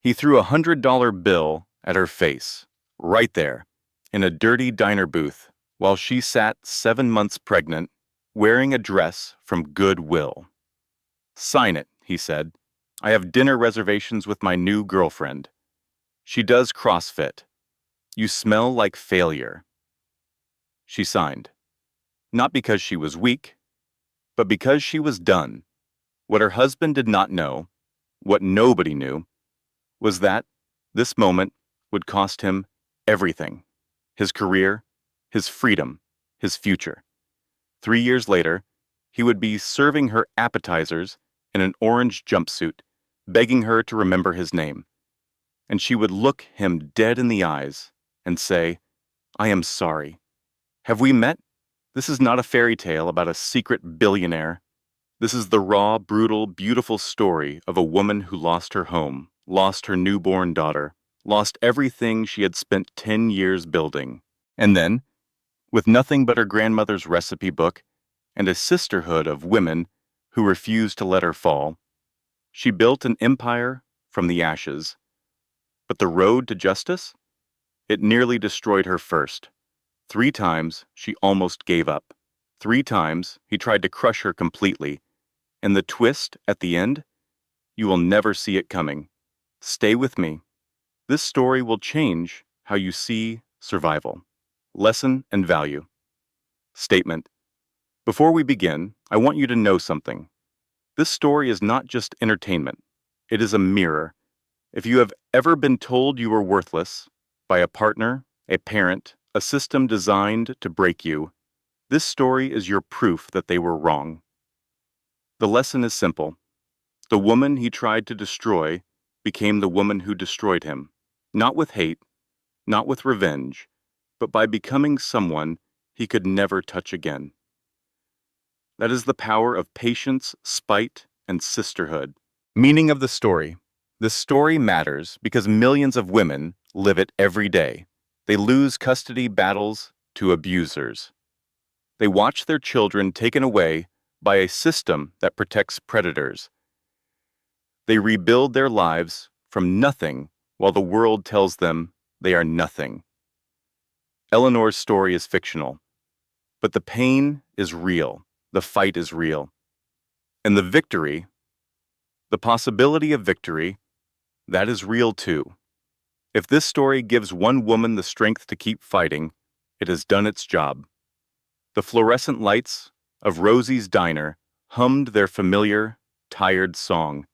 He threw $100 bill at her face, right there, in a dirty diner booth, while she sat 7 months pregnant, wearing a dress from Goodwill. "Sign it," he said. "I have dinner reservations with my new girlfriend. She does CrossFit. You smell like failure." She signed. Not because she was weak, but because she was done. What her husband did not know, what nobody knew, was that this moment would cost him everything: his career, his freedom, his future. 3 years later, he would be serving her appetizers in an orange jumpsuit, begging her to remember his name. And she would look him dead in the eyes and say, "I am sorry. Have we met? This is not a fairy tale about a secret billionaire. This is the raw, brutal, beautiful story of a woman who lost her home, lost her newborn daughter, lost everything she had spent 10 years building. And then, with nothing but her grandmother's recipe book and a sisterhood of women who refused to let her fall, she built an empire from the ashes. But the road to justice? It nearly destroyed her first. 3 times she almost gave up. 3 times he tried to crush her completely. And the twist at the end? You will never see it coming. Stay with me. This story will change how you see survival. Lesson and value. Statement. Before we begin, I want you to know something. This story is not just entertainment. It is a mirror. If you have ever been told you were worthless by a partner, a parent, a system designed to break you, this story is your proof that they were wrong. The lesson is simple. The woman he tried to destroy became the woman who destroyed him, not with hate, not with revenge, but by becoming someone he could never touch again. That is the power of patience, spite, and sisterhood. Meaning of the story. The story matters because millions of women live it every day. They lose custody battles to abusers. They watch their children taken away by a system that protects predators. They rebuild their lives from nothing while the world tells them they are nothing. Eleanor's story is fictional, but the pain is real, the fight is real. And the victory, the possibility of victory, that is real too. If this story gives one woman the strength to keep fighting, it has done its job. The fluorescent lights of Rosie's diner hummed their familiar, tired song.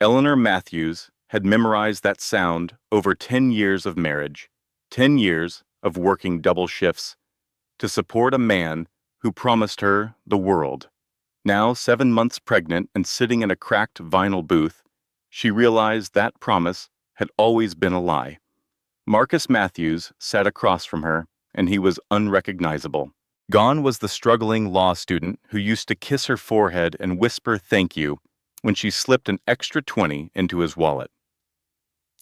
Eleanor Matthews had memorized that sound over 10 years of marriage, 10 years of working double shifts to support a man who promised her the world. Now, 7 months pregnant and sitting in a cracked vinyl booth, she realized that promise had always been a lie. Marcus Matthews sat across from her, and he was unrecognizable. Gone was the struggling law student who used to kiss her forehead and whisper "thank you" when she slipped an extra 20 into his wallet.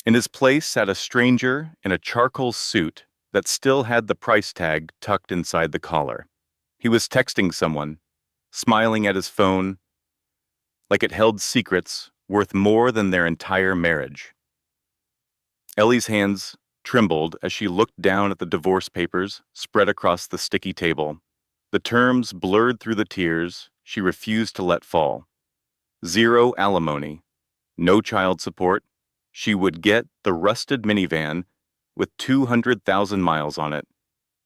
In his place sat a stranger in a charcoal suit that still had the price tag tucked inside the collar. He was texting someone, smiling at his phone, like it held secrets worth more than their entire marriage. Ellie's hands trembled as she looked down at the divorce papers spread across the sticky table. The terms blurred through the tears she refused to let fall. 0 alimony, no child support. She would get the rusted minivan with 200,000 miles on it.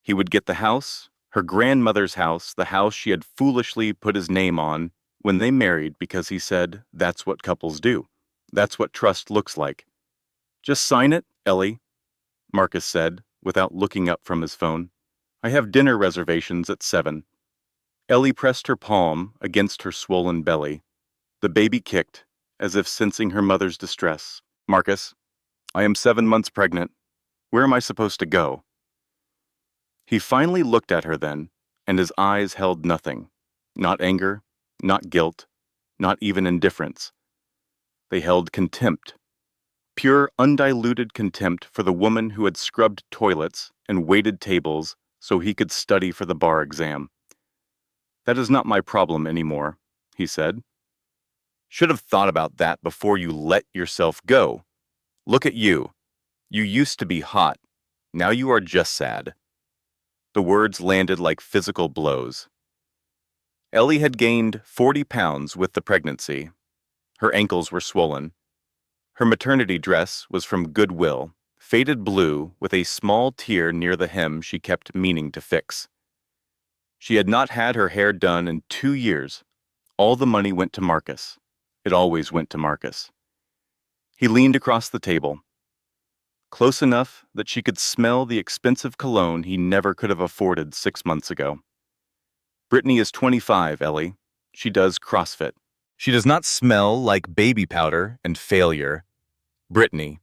He would get the house, her grandmother's house, the house she had foolishly put his name on when they married because he said that's what couples do. That's what trust looks like. "Just sign it, Ellie," Marcus said, without looking up from his phone. "I have dinner reservations at 7. Ellie pressed her palm against her swollen belly. The baby kicked, as if sensing her mother's distress. "Marcus, I am 7 months pregnant. Where am I supposed to go?" He finally looked at her then, and his eyes held nothing. Not anger, not guilt, not even indifference. They held contempt. Pure, undiluted contempt for the woman who had scrubbed toilets and waited tables so he could study for the bar exam. "That is not my problem anymore," he said. "Should have thought about that before you let yourself go." Look at you. You used to be hot. Now you are just sad. The words landed like physical blows. Ellie had gained 40 pounds with the pregnancy. Her ankles were swollen. Her maternity dress was from Goodwill, faded blue with a small tear near the hem she kept meaning to fix. She had not had her hair done in 2 years. All the money went to Marcus. It always went to Marcus. He leaned across the table, close enough that she could smell the expensive cologne he never could have afforded 6 months ago. Brittany is 25, Ellie. She does CrossFit. She does not smell like baby powder and failure. Brittany.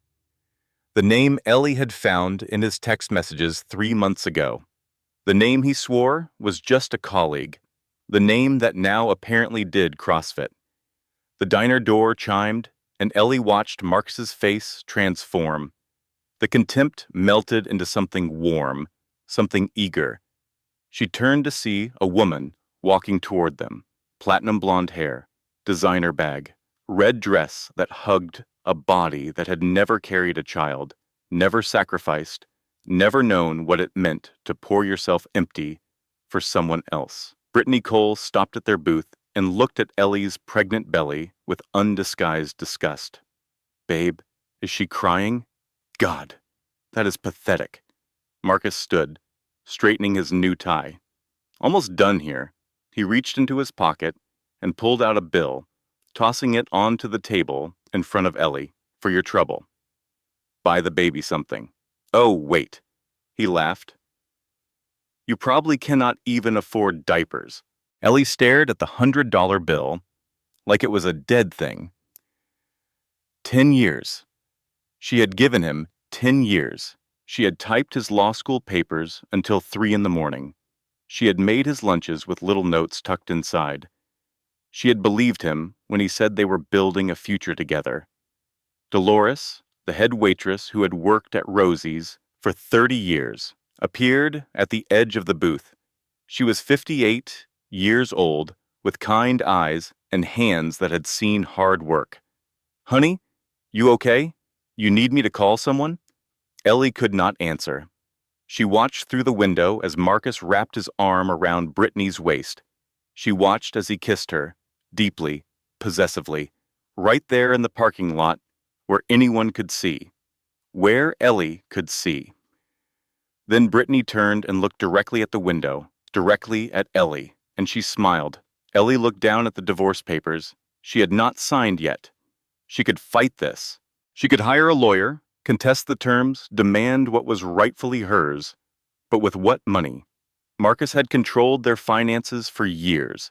The name Ellie had found in his text messages 3 months ago. The name he swore was just a colleague. The name that now apparently did CrossFit. The diner door chimed, and Ellie watched Marcus's face transform. The contempt melted into something warm, something eager. She turned to see a woman walking toward them, platinum blonde hair, designer bag, red dress that hugged a body that had never carried a child, never sacrificed, never known what it meant to pour yourself empty for someone else. Brittany Cole stopped at their booth and looked at Ellie's pregnant belly with undisguised disgust. Babe, is she crying? God, that is pathetic. Marcus stood, straightening his new tie. Almost done here. He reached into his pocket and pulled out a bill, tossing it onto the table in front of Ellie. For your trouble. Buy the baby something. Oh, wait. He laughed. You probably cannot even afford diapers. Ellie stared at the $100 bill like it was a dead thing. 10 years. She had given him 10 years. She had typed his law school papers until 3 in the morning. She had made his lunches with little notes tucked inside. She had believed him when he said they were building a future together. Dolores, the head waitress who had worked at Rosie's for 30 years, appeared at the edge of the booth. She was 58 years old, with kind eyes and hands that had seen hard work. Honey, you okay? You need me to call someone? Ellie could not answer. She watched through the window as Marcus wrapped his arm around Brittany's waist. She watched as he kissed her, deeply, possessively, right there in the parking lot where anyone could see, where Ellie could see. Then Brittany turned and looked directly at the window, directly at Ellie, and she smiled. Ellie looked down at the divorce papers. She had not signed yet. She could fight this. She could hire a lawyer, contest the terms, demand what was rightfully hers. But with what money? Marcus had controlled their finances for years.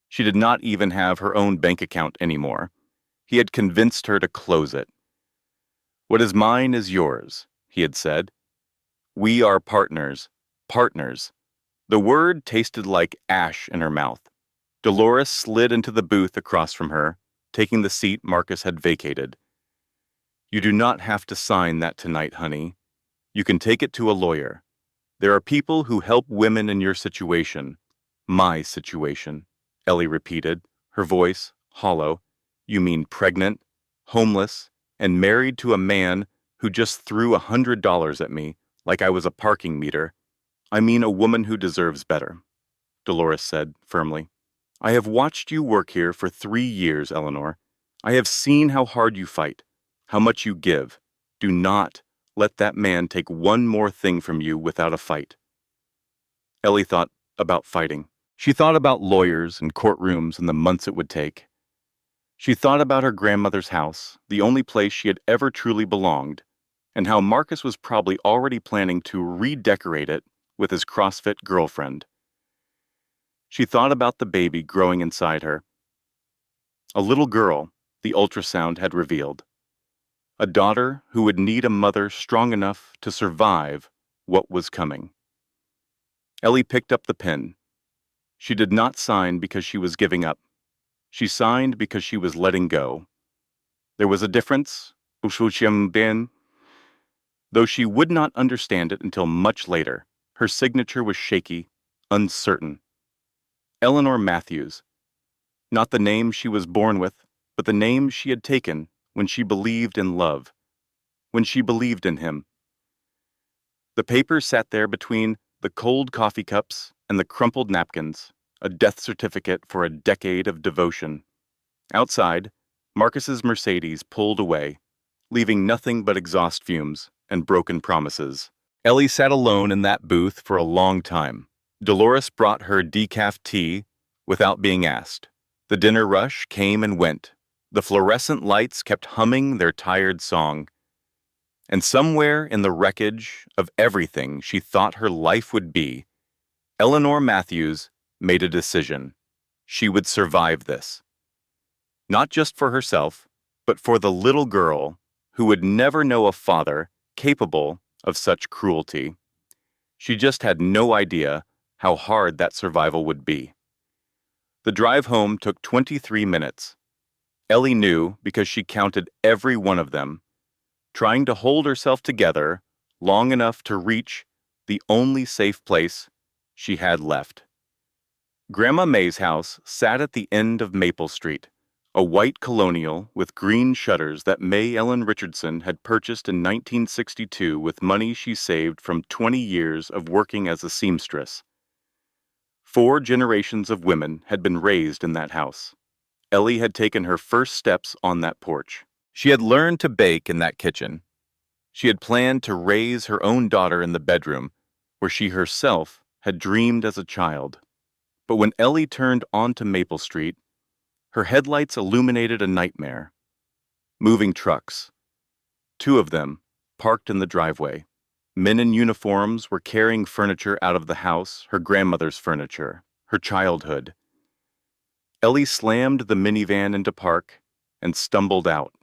She did not even have her own bank account anymore. He had convinced her to close it. What is mine is yours, he had said. We are partners. Partners. The word tasted like ash in her mouth. Dolores slid into the booth across from her, taking the seat Marcus had vacated. You do not have to sign that tonight, honey. You can take it to a lawyer. There are people who help women in your situation. My situation, Ellie repeated, her voice hollow. You mean pregnant, homeless, and married to a man who just threw $100 at me like I was a parking meter. I mean a woman who deserves better, Dolores said firmly. I have watched you work here for 3 years, Eleanor. I have seen how hard you fight, how much you give. Do not let that man take one more thing from you without a fight. Ellie thought about fighting. She thought about lawyers and courtrooms and the months it would take. She thought about her grandmother's house, the only place she had ever truly belonged, and how Marcus was probably already planning to redecorate it with his CrossFit girlfriend. She thought about the baby growing inside her. A little girl, the ultrasound had revealed. A daughter who would need a mother strong enough to survive what was coming. Ellie picked up the pen. She did not sign because she was giving up. She signed because she was letting go. There was a difference, though she would not understand it until much later. Her signature was shaky, uncertain. Eleanor Matthews. Not the name she was born with, but the name she had taken when she believed in love. when she believed in him. The paper sat there between the cold coffee cups and the crumpled napkins, a death certificate for a decade of devotion. Outside, Marcus's Mercedes pulled away, leaving nothing but exhaust fumes and broken promises. Ellie sat alone in that booth for a long time. Dolores brought her decaf tea without being asked. The dinner rush came and went. The fluorescent lights kept humming their tired song. And somewhere in the wreckage of everything she thought her life would be, Eleanor Matthews made a decision. She would survive this. Not just for herself, but for the little girl who would never know a father capable of such cruelty. She just had no idea how hard that survival would be. The drive home took 23 minutes. Ellie knew because she counted every one of them, trying to hold herself together long enough to reach the only safe place she had left. Grandma May's house sat at the end of Maple Street, a white colonial with green shutters that May Ellen Richardson had purchased in 1962 with money she saved from 20 years of working as a seamstress. 4 generations of women had been raised in that house. Ellie had taken her first steps on that porch. She had learned to bake in that kitchen. She had planned to raise her own daughter in the bedroom, where she herself had dreamed as a child. But when Ellie turned onto Maple Street, her headlights illuminated a nightmare. Moving trucks. 2 of them, parked in the driveway. Men in uniforms were carrying furniture out of the house, her grandmother's furniture, her childhood. Ellie slammed the minivan into park and stumbled out,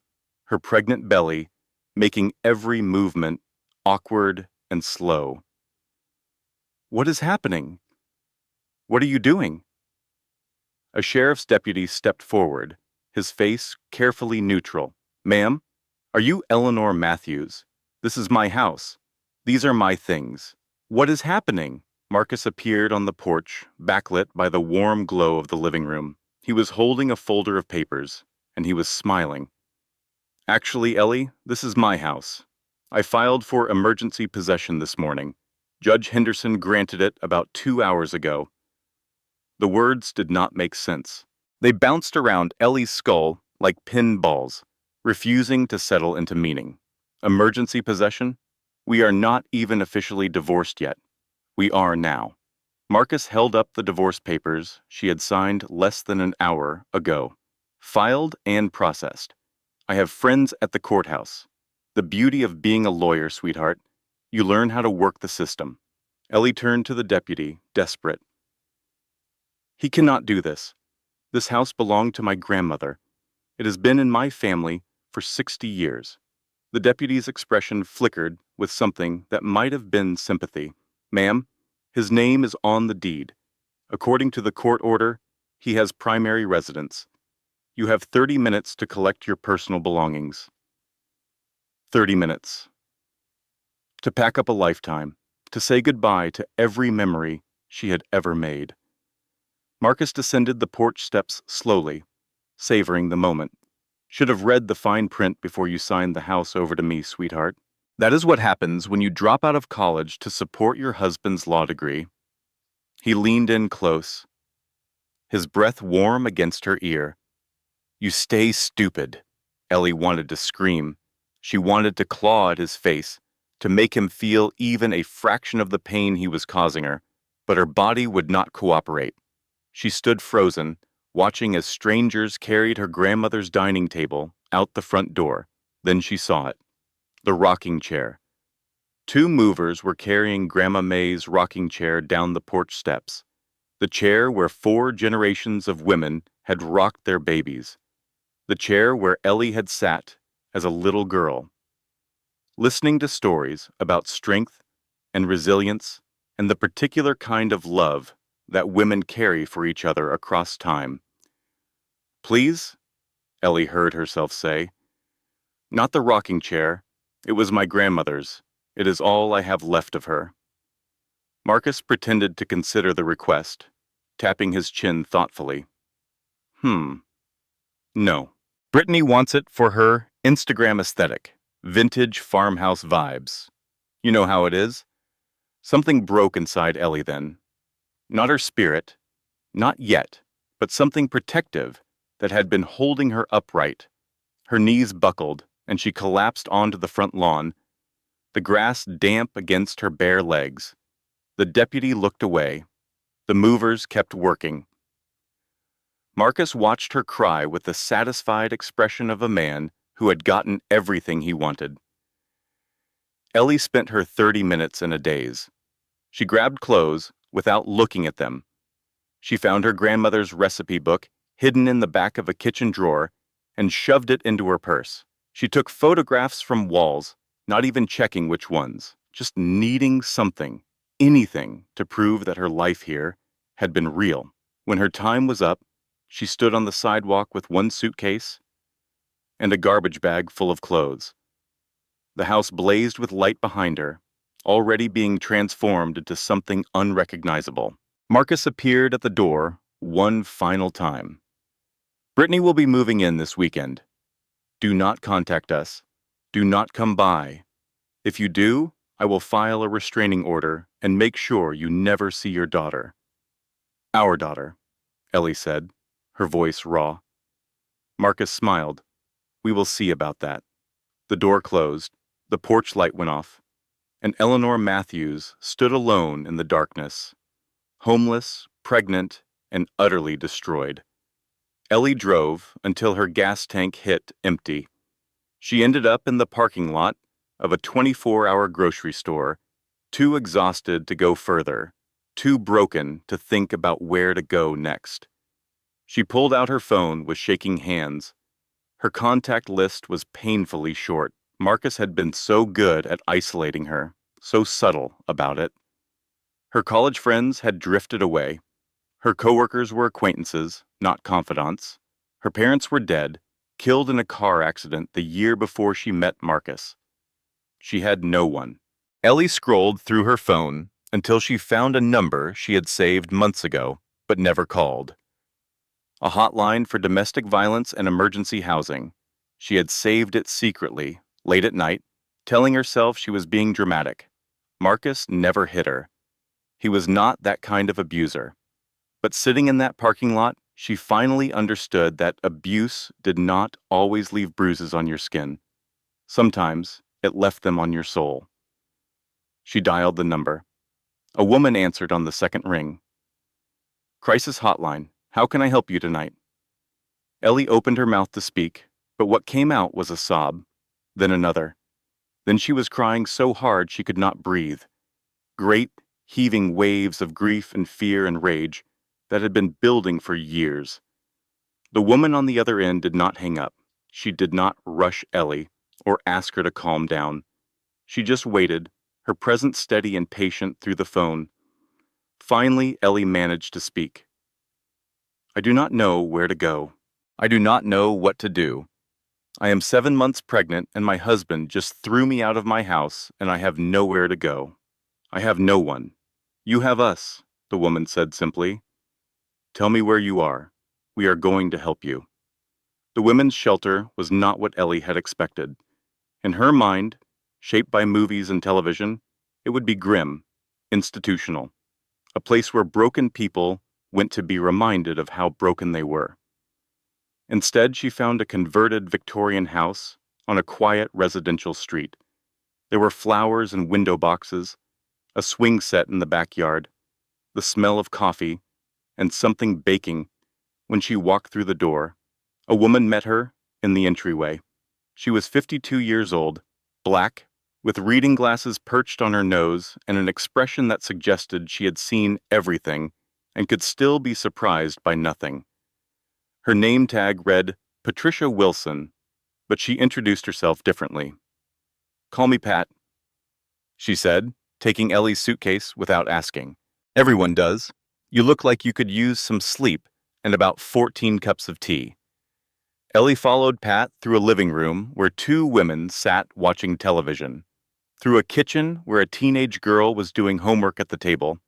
her pregnant belly making every movement awkward and slow. What is happening? What are you doing? A sheriff's deputy stepped forward, his face carefully neutral. Ma'am, are you Eleanor Matthews? This is my house. These are my things. What is happening? Marcus appeared on the porch, backlit by the warm glow of the living room. He was holding a folder of papers, and he was smiling. Actually, Ellie, this is my house. I filed for emergency possession this morning. Judge Henderson granted it about 2 hours ago. The words did not make sense. They bounced around Ellie's skull like pinballs, refusing to settle into meaning. Emergency possession? We are not even officially divorced yet. We are now. Marcus held up the divorce papers she had signed less than an hour ago. Filed and processed. I have friends at the courthouse. The beauty of being a lawyer, sweetheart. You learn how to work the system. Ellie turned to the deputy, desperate. He cannot do this. This house belonged to my grandmother. It has been in my family for 60 years. The deputy's expression flickered with something that might have been sympathy. Ma'am, his name is on the deed. According to the court order, he has primary residence. You have 30 minutes to collect your personal belongings. 30 minutes. To pack up a lifetime, to say goodbye to every memory she had ever made. Marcus descended the porch steps slowly, savoring the moment. Should have read the fine print before you signed the house over to me, sweetheart. That is what happens when you drop out of college to support your husband's law degree. He leaned in close, his breath warm against her ear. You stay stupid. Ellie wanted to scream. She wanted to claw at his face, to make him feel even a fraction of the pain he was causing her, but her body would not cooperate. She stood frozen, watching as strangers carried her grandmother's dining table out the front door. Then she saw it. The rocking chair. 2 movers were carrying Grandma May's rocking chair down the porch steps. The chair where 4 generations of women had rocked their babies. The chair where Ellie had sat as a little girl, listening to stories about strength and resilience and the particular kind of love that women carry for each other across time. Please, Ellie heard herself say. Not the rocking chair. It was my grandmother's. It is all I have left of her. Marcus pretended to consider the request, tapping his chin thoughtfully. No. Brittany wants it for her Instagram aesthetic. Vintage farmhouse vibes. You know how it is? Something broke inside Ellie then. Not her spirit, not yet, but something protective that had been holding her upright. Her knees buckled, and she collapsed onto the front lawn, the grass damp against her bare legs. The deputy looked away. The movers kept working. Marcus watched her cry with the satisfied expression of a man who had gotten everything he wanted. Ellie spent her 30 minutes in a daze. She grabbed clothes without looking at them. She found her grandmother's recipe book hidden in the back of a kitchen drawer and shoved it into her purse. She took photographs from walls, not even checking which ones, just needing something, anything, to prove that her life here had been real. When her time was up, she stood on the sidewalk with one suitcase and a garbage bag full of clothes. The house blazed with light behind her, already being transformed into something unrecognizable. Marcus appeared at the door one final time. Brittany will be moving in this weekend. Do not contact us. Do not come by. If you do, I will file a restraining order and make sure you never see your daughter. Our daughter, Ellie said, her voice raw. Marcus smiled. We will see about that. The door closed, the porch light went off, and Eleanor Matthews stood alone in the darkness, homeless, pregnant, and utterly destroyed. Ellie drove until her gas tank hit empty. She ended up in the parking lot of a 24-hour grocery store, too exhausted to go further, too broken to think about where to go next. She pulled out her phone with shaking hands. Her contact list was painfully short. Marcus had been so good at isolating her, so subtle about it. Her college friends had drifted away. Her coworkers were acquaintances, not confidants. Her parents were dead, killed in a car accident the year before she met Marcus. She had no one. Ellie scrolled through her phone until she found a number she had saved months ago, but never called. A hotline for domestic violence and emergency housing. She had saved it secretly, late at night, telling herself she was being dramatic. Marcus never hit her. He was not that kind of abuser. But sitting in that parking lot, she finally understood that abuse did not always leave bruises on your skin. Sometimes it left them on your soul. She dialed the number. A woman answered on the second ring. Crisis hotline. How can I help you tonight? Ellie opened her mouth to speak, but what came out was a sob, then another. Then she was crying so hard she could not breathe. Great, heaving waves of grief and fear and rage that had been building for years. The woman on the other end did not hang up. She did not rush Ellie or ask her to calm down. She just waited, her presence steady and patient through the phone. Finally, Ellie managed to speak. I do not know where to go. I do not know what to do. I am 7 months pregnant and my husband just threw me out of my house and I have nowhere to go. I have no one. You have us, the woman said simply. Tell me where you are. We are going to help you. The women's shelter was not what Ellie had expected. In her mind, shaped by movies and television, it would be grim, institutional, a place where broken people went to be reminded of how broken they were. Instead, she found a converted Victorian house on a quiet residential street. There were flowers and window boxes, a swing set in the backyard, the smell of coffee, and something baking. When she walked through the door, a woman met her in the entryway. She was 52 years old, black, with reading glasses perched on her nose and an expression that suggested she had seen everything and could still be surprised by nothing. Her name tag read Patricia Wilson, but she introduced herself differently. Call me Pat, she said, taking Ellie's suitcase without asking. Everyone does. You look like you could use some sleep and about 14 cups of tea. Ellie followed Pat through a living room where two women sat watching television, through a kitchen where a teenage girl was doing homework at the table,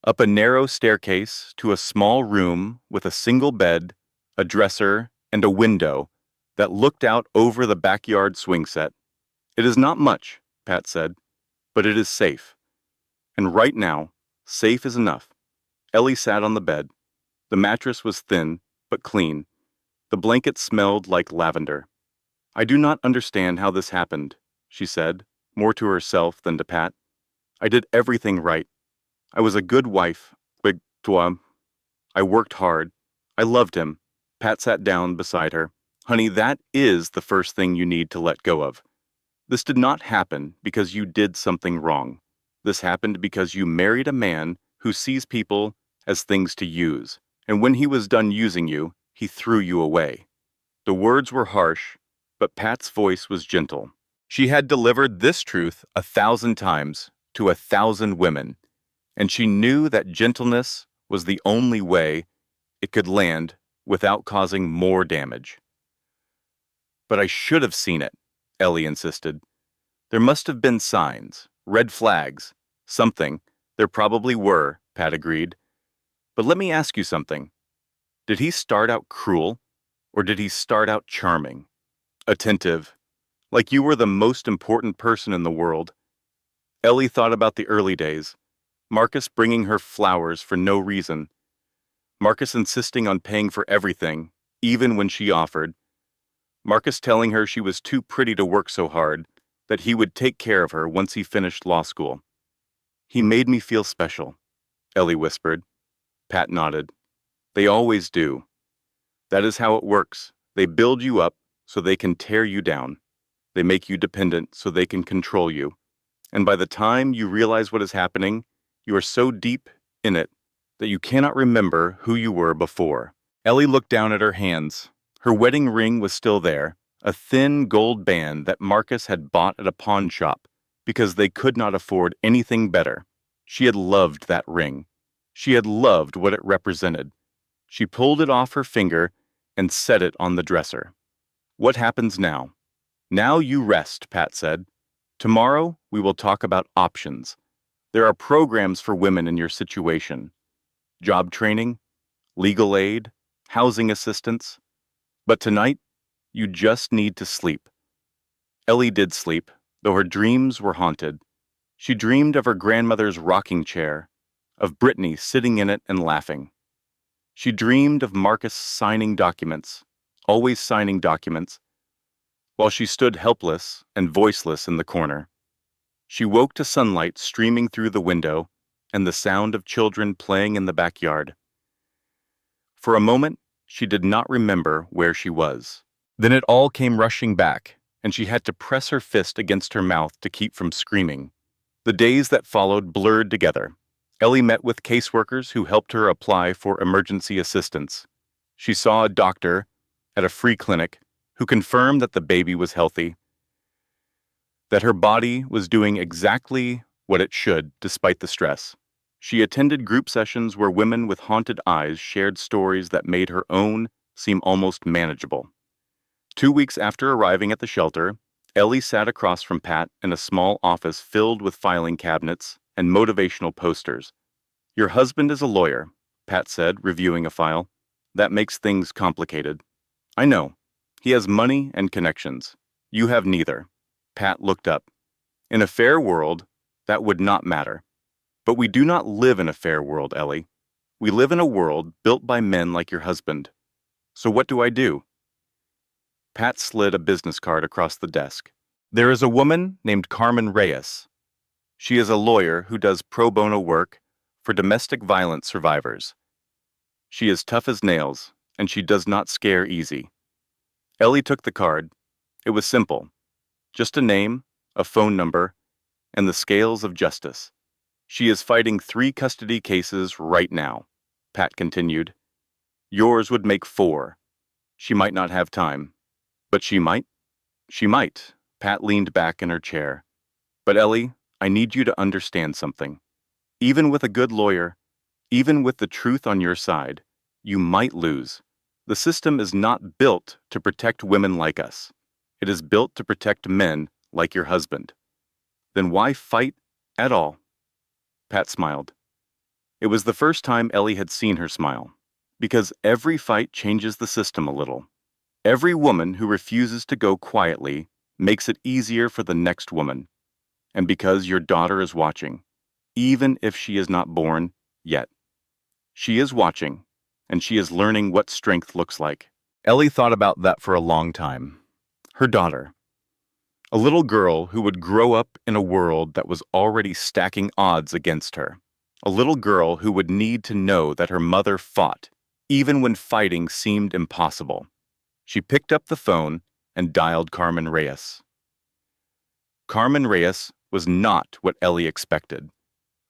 up a narrow staircase to a small room with a single bed, a dresser, and a window that looked out over the backyard swing set. It is not much, Pat said, but it is safe. And right now, safe is enough. Ellie sat on the bed. The mattress was thin, but clean. The blanket smelled like lavender. I do not understand how this happened, she said, more to herself than to Pat. I did everything right. I was a good wife, big toi. I worked hard. I loved him. Pat sat down beside her. Honey, that is the first thing you need to let go of. This did not happen because you did something wrong. This happened because you married a man who sees people as things to use, and when he was done using you, he threw you away. The words were harsh, but Pat's voice was gentle. She had delivered this truth 1,000 times to 1,000 women, and she knew that gentleness was the only way it could land without causing more damage. But I should have seen it, Ellie insisted. There must have been signs, red flags, something. There probably were, Pat agreed. But let me ask you something. Did he start out cruel, or did he start out charming, attentive, like you were the most important person in the world? Ellie thought about the early days, Marcus bringing her flowers for no reason, Marcus insisting on paying for everything, even when she offered, Marcus telling her she was too pretty to work so hard, that he would take care of her once he finished law school. He made me feel special, Ellie whispered. Pat nodded. They always do. That is how it works. They build you up so they can tear you down. They make you dependent so they can control you. And by the time you realize what is happening, you are so deep in it that you cannot remember who you were before. Ellie looked down at her hands. Her wedding ring was still there, a thin gold band that Marcus had bought at a pawn shop because they could not afford anything better. She had loved that ring. She had loved what it represented. She pulled it off her finger and set it on the dresser. What happens now? Now you rest, Pat said. Tomorrow we will talk about options. There are programs for women in your situation. Job training, legal aid, housing assistance. But tonight, you just need to sleep. Ellie did sleep, though her dreams were haunted. She dreamed of her grandmother's rocking chair, of Brittany sitting in it and laughing. She dreamed of Marcus signing documents, always signing documents, while she stood helpless and voiceless in the corner. She woke to sunlight streaming through the window and the sound of children playing in the backyard. For a moment, she did not remember where she was. Then it all came rushing back, and she had to press her fist against her mouth to keep from screaming. The days that followed blurred together. Ellie met with caseworkers who helped her apply for emergency assistance. She saw a doctor at a free clinic who confirmed that the baby was healthy, that her body was doing exactly what it should despite the stress. She attended group sessions where women with haunted eyes shared stories that made her own seem almost manageable. 2 weeks after arriving at the shelter, Ellie sat across from Pat in a small office filled with filing cabinets and motivational posters. Your husband is a lawyer, Pat said, reviewing a file. That makes things complicated. I know. He has money and connections. You have neither. Pat looked up. In a fair world, that would not matter. But we do not live in a fair world, Ellie. We live in a world built by men like your husband. So what do I do? Pat slid a business card across the desk. There is a woman named Carmen Reyes. She is a lawyer who does pro bono work for domestic violence survivors. She is tough as nails, and she does not scare easy. Ellie took the card. It was simple. Just a name, a phone number, and the scales of justice. She is fighting 3 custody cases right now, Pat continued. Yours would make 4. She might not have time. But she might? She might. Pat leaned back in her chair. But Ellie, I need you to understand something. Even with a good lawyer, even with the truth on your side, you might lose. The system is not built to protect women like us. It is built to protect men like your husband. Then why fight at all? Pat smiled. It was the first time Ellie had seen her smile, because every fight changes the system a little. Every woman who refuses to go quietly makes it easier for the next woman. And because your daughter is watching, even if she is not born yet. She is watching, and she is learning what strength looks like. Ellie thought about that for a long time. Her daughter, a little girl who would grow up in a world that was already stacking odds against her. A little girl who would need to know that her mother fought, even when fighting seemed impossible. She picked up the phone and dialed Carmen Reyes. Carmen Reyes was not what Ellie expected.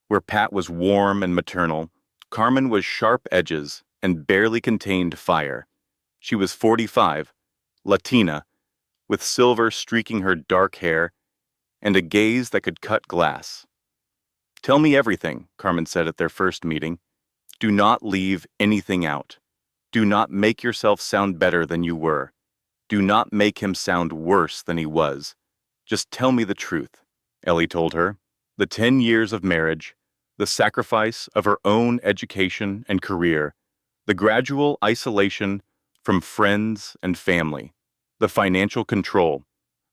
Where Pat was warm and maternal, Carmen was sharp edges and barely contained fire. She was 45, Latina, with silver streaking her dark hair and a gaze that could cut glass. "Tell me everything," Carmen said at their first meeting. "Do not leave anything out. Do not make yourself sound better than you were. Do not make him sound worse than he was. Just tell me the truth," Ellie told her. The 10 years of marriage, the sacrifice of her own education and career, the gradual isolation from friends and family, the financial control,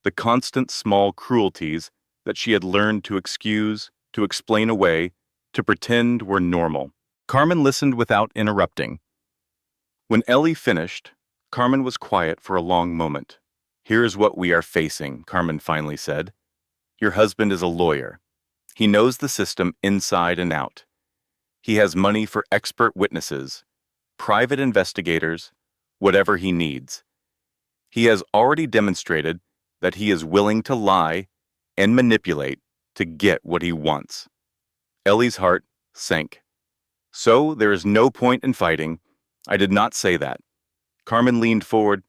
the constant small cruelties that she had learned to excuse, to explain away, to pretend were normal. Carmen listened without interrupting. When Ellie finished, Carmen was quiet for a long moment. "Here's what we are facing," Carmen finally said. "Your husband is a lawyer. He knows the system inside and out. He has money for expert witnesses, private investigators, whatever he needs. He has already demonstrated that he is willing to lie and manipulate to get what he wants." Ellie's heart sank. "So there is no point in fighting. I did not say that." Carmen leaned forward.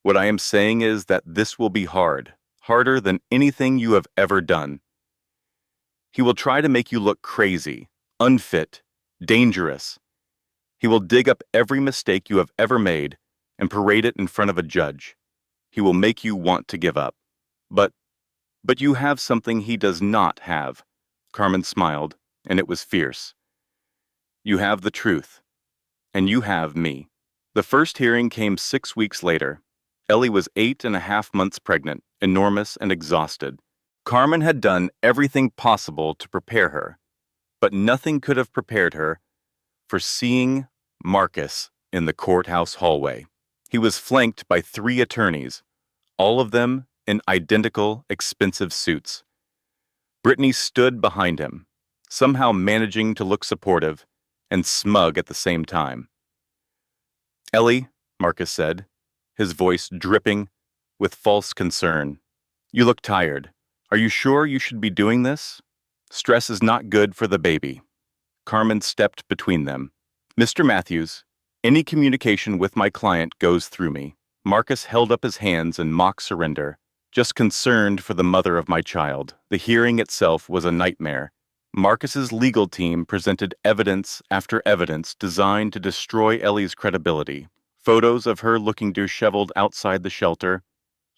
"What I am saying is that this will be hard, harder than anything you have ever done. He will try to make you look crazy, unfit, dangerous. He will dig up every mistake you have ever made and parade it in front of a judge. He will make you want to give up. But you have something he does not have." Carmen smiled, and it was fierce. "You have the truth, and you have me." The first hearing came 6 weeks later. Ellie was 8.5 months pregnant, enormous and exhausted. Carmen had done everything possible to prepare her, but nothing could have prepared her for seeing Marcus in the courthouse hallway. He was flanked by 3 attorneys, all of them in identical, expensive suits. Brittany stood behind him, somehow managing to look supportive and smug at the same time. "Ellie," Marcus said, his voice dripping with false concern, "you look tired. Are you sure you should be doing this? Stress is not good for the baby." Carmen stepped between them. "Mr. Matthews, any communication with my client goes through me." Marcus held up his hands in mock surrender. "Just concerned for the mother of my child." The hearing itself was a nightmare. Marcus's legal team presented evidence after evidence designed to destroy Ellie's credibility. Photos of her looking disheveled outside the shelter,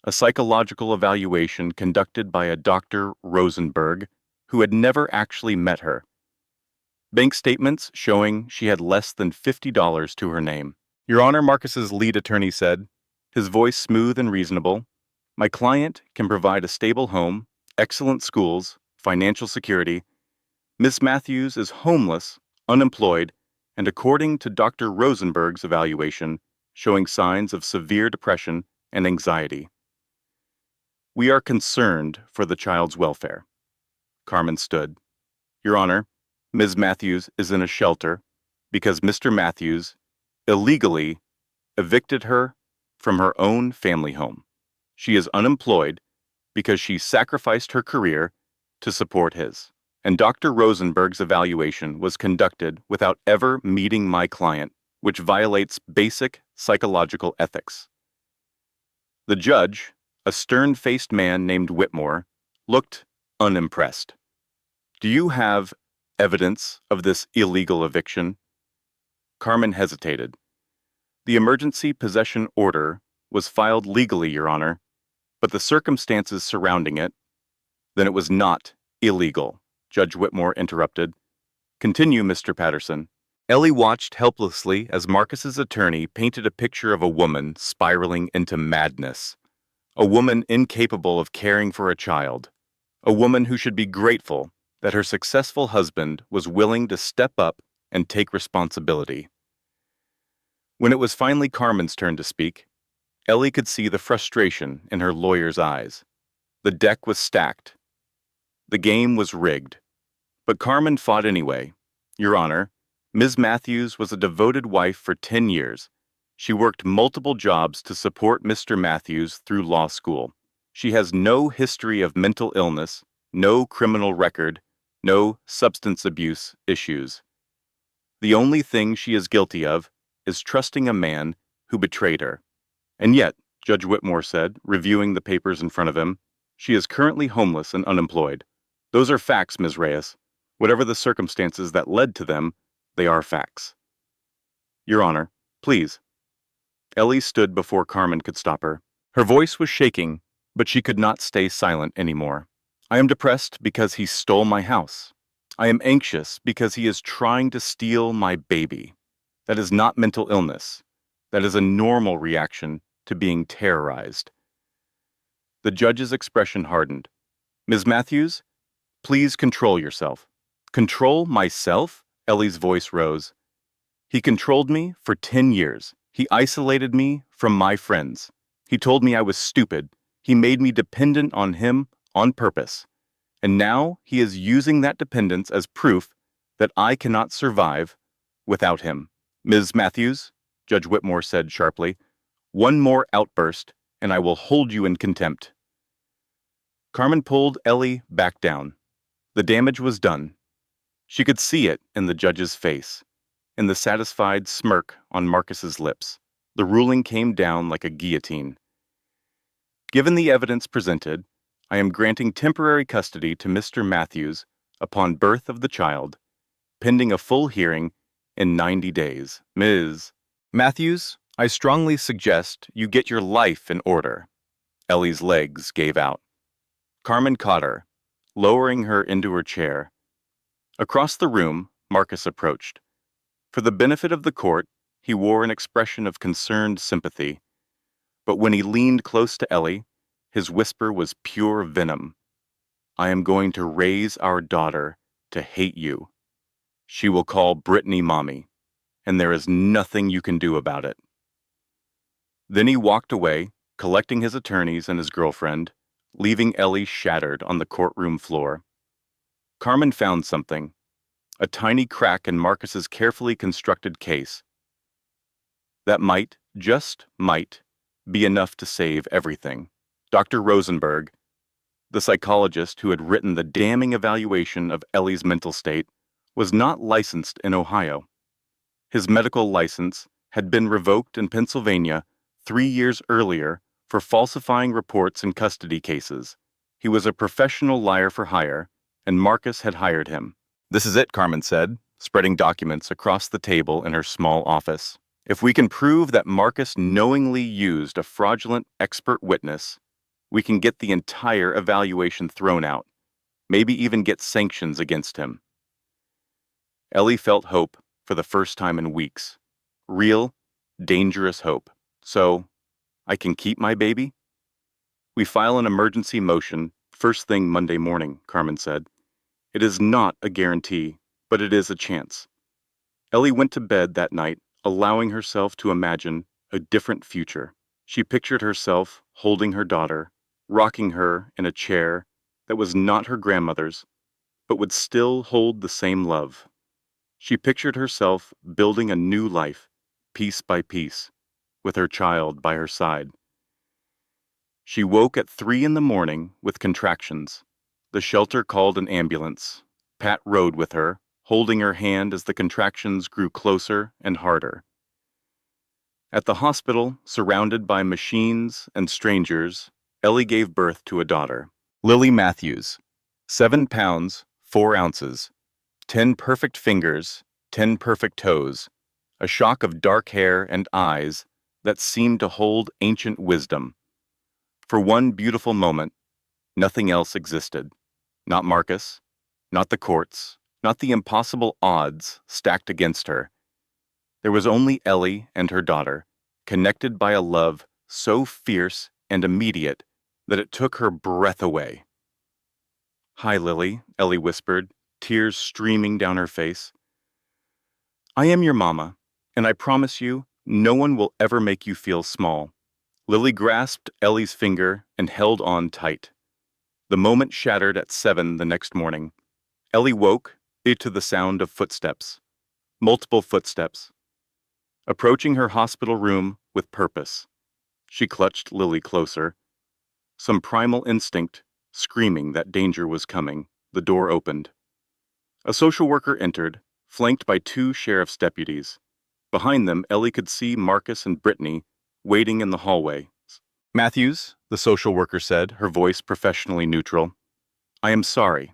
a psychological evaluation conducted by a Dr. Rosenberg, who had never actually met her. Bank statements showing she had less than $50 to her name. "Your Honor," Marcus's lead attorney said, his voice smooth and reasonable, "my client can provide a stable home, excellent schools, financial security. Miss Matthews is homeless, unemployed, and according to Dr. Rosenberg's evaluation, showing signs of severe depression and anxiety. We are concerned for the child's welfare." Carmen stood. "Your Honor, Ms. Matthews is in a shelter because Mr. Matthews illegally evicted her from her own family home. She is unemployed because she sacrificed her career to support his. And Dr. Rosenberg's evaluation was conducted without ever meeting my client, which violates basic psychological ethics." The judge, a stern-faced man named Whitmore, looked unimpressed. "Do you have evidence of this illegal eviction?" Carmen hesitated. "The emergency possession order was filed legally, Your Honor, but the circumstances surrounding it, then it was not illegal," Judge Whitmore interrupted. "Continue, Mr. Patterson." Ellie watched helplessly as Marcus's attorney painted a picture of a woman spiraling into madness. A woman incapable of caring for a child. A woman who should be grateful that her successful husband was willing to step up and take responsibility. When it was finally Carmen's turn to speak, Ellie could see the frustration in her lawyer's eyes. The deck was stacked. The game was rigged. But Carmen fought anyway. Your Honor, Ms. Matthews was a devoted wife for 10 years. She worked multiple jobs to support Mr. Matthews through law school. She has no history of mental illness, no criminal record, no substance abuse issues. The only thing she is guilty of is trusting a man who betrayed her. And yet, Judge Whitmore said, reviewing the papers in front of him, she is currently homeless and unemployed. Those are facts, Ms. Reyes. Whatever the circumstances that led to them, they are facts. Your Honor, please. Ellie stood before Carmen could stop her. Her voice was shaking, but she could not stay silent anymore. I am depressed because he stole my house. I am anxious because he is trying to steal my baby. That is not mental illness. That is a normal reaction to being terrorized. The judge's expression hardened. Ms. Matthews, please control yourself. Control myself? Ellie's voice rose. He controlled me for 10 years. He isolated me from my friends. He told me I was stupid. He made me dependent on him on purpose. And now he is using that dependence as proof that I cannot survive without him. Ms. Matthews, Judge Whitmore said sharply, one more outburst and I will hold you in contempt. Carmen pulled Ellie back down. The damage was done. She could see it in the judge's face, in the satisfied smirk on Marcus's lips. The ruling came down like a guillotine. Given the evidence presented, I am granting temporary custody to Mr. Matthews upon birth of the child, pending a full hearing in 90 days. Ms. Matthews, I strongly suggest you get your life in order. Ellie's legs gave out. Carmen caught her, lowering her into her chair. Across the room, Marcus approached. For the benefit of the court, he wore an expression of concerned sympathy. But when he leaned close to Ellie, his whisper was pure venom. I am going to raise our daughter to hate you. She will call Brittany mommy, and there is nothing you can do about it. Then he walked away, collecting his attorneys and his girlfriend, leaving Ellie shattered on the courtroom floor. Carmen found something, a tiny crack in Marcus's carefully constructed case. That might, just might, be enough to save everything. Dr. Rosenberg, the psychologist who had written the damning evaluation of Ellie's mental state, was not licensed in Ohio. His medical license had been revoked in Pennsylvania 3 years earlier for falsifying reports in custody cases. He was a professional liar for hire, and Marcus had hired him. This is it, Carmen said, spreading documents across the table in her small office. If we can prove that Marcus knowingly used a fraudulent expert witness, we can get the entire evaluation thrown out, maybe even get sanctions against him. Ellie felt hope for the first time in weeks. Real, dangerous hope. So, I can keep my baby? We file an emergency motion first thing Monday morning, Carmen said. It is not a guarantee, but it is a chance. Ellie went to bed that night, allowing herself to imagine a different future. She pictured herself holding her daughter, rocking her in a chair that was not her grandmother's, but would still hold the same love. She pictured herself building a new life, piece by piece, with her child by her side. She woke at 3 a.m. with contractions. The shelter called an ambulance. Pat rode with her, holding her hand as the contractions grew closer and harder. At the hospital, surrounded by machines and strangers, Ellie gave birth to a daughter, Lily Matthews, 7 pounds, 4 ounces, 10 perfect fingers, 10 perfect toes, a shock of dark hair and eyes that seemed to hold ancient wisdom. For one beautiful moment, nothing else existed. Not Marcus, not the courts, not the impossible odds stacked against her. There was only Ellie and her daughter, connected by a love so fierce and immediate that it took her breath away. "Hi, Lily," Ellie whispered, tears streaming down her face. "I am your mama, and I promise you, no one will ever make you feel small." Lily grasped Ellie's finger and held on tight. The moment shattered at 7 the next morning. Ellie woke, to the sound of footsteps. Multiple footsteps. Approaching her hospital room with purpose. She clutched Lily closer. Some primal instinct, screaming that danger was coming. The door opened. A social worker entered, flanked by 2 sheriff's deputies. Behind them, Ellie could see Marcus and Brittany waiting in the hallway. "Matthews," the social worker said, her voice professionally neutral. "I am sorry.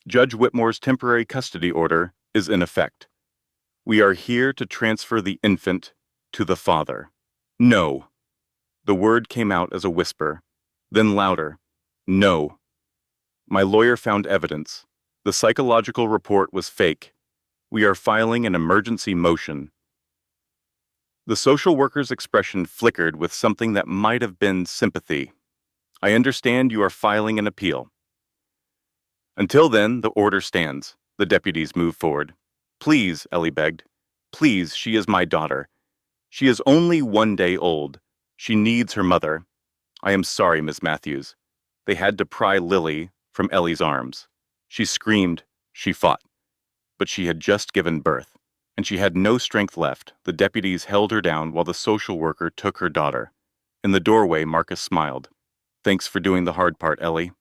Judge Whitmore's temporary custody order is in effect. We are here to transfer the infant to the father." "No." The word came out as a whisper, then louder. "No. My lawyer found evidence. The psychological report was fake. We are filing an emergency motion." The social worker's expression flickered with something that might have been sympathy. "I understand you are filing an appeal." "Until then, the order stands." The deputies moved forward. "Please," Ellie begged. "Please, she is my daughter. She is only 1 day old. She needs her mother." "I am sorry, Miss Matthews." They had to pry Lily from Ellie's arms. She screamed. She fought. But she had just given birth, and she had no strength left. The deputies held her down while the social worker took her daughter. In the doorway, Marcus smiled. "Thanks for doing the hard part, Ellie."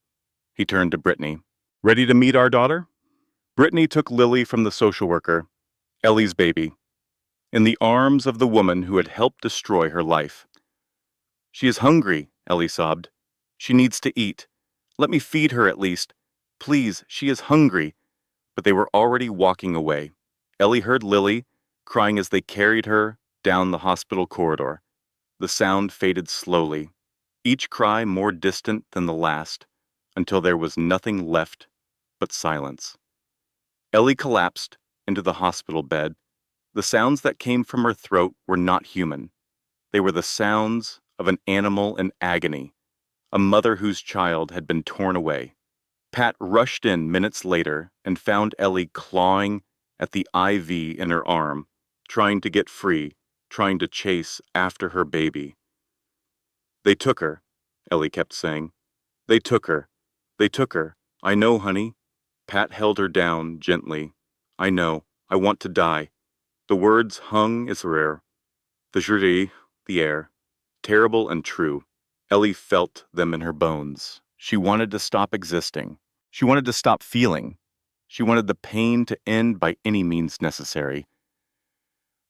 He turned to Brittany. "Ready to meet our daughter?" Brittany took Lily from the social worker, Ellie's baby, in the arms of the woman who had helped destroy her life. "She is hungry," Ellie sobbed. "She needs to eat. Let me feed her at least. Please, she is hungry." But they were already walking away. Ellie heard Lily crying as they carried her down the hospital corridor. The sound faded slowly, each cry more distant than the last, until there was nothing left but silence. Ellie collapsed into the hospital bed. The sounds that came from her throat were not human. They were the sounds of an animal in agony, a mother whose child had been torn away. Pat rushed in minutes later and found Ellie clawing at the IV in her arm, trying to get free, trying to chase after her baby. "They took her," Ellie kept saying. "They took her. They took her. I know, honey." Pat held her down gently. "I know. I want to die." The words hung as rare. The jury, the air, terrible and true. Ellie felt them in her bones. She wanted to stop existing. She wanted to stop feeling. She wanted the pain to end by any means necessary.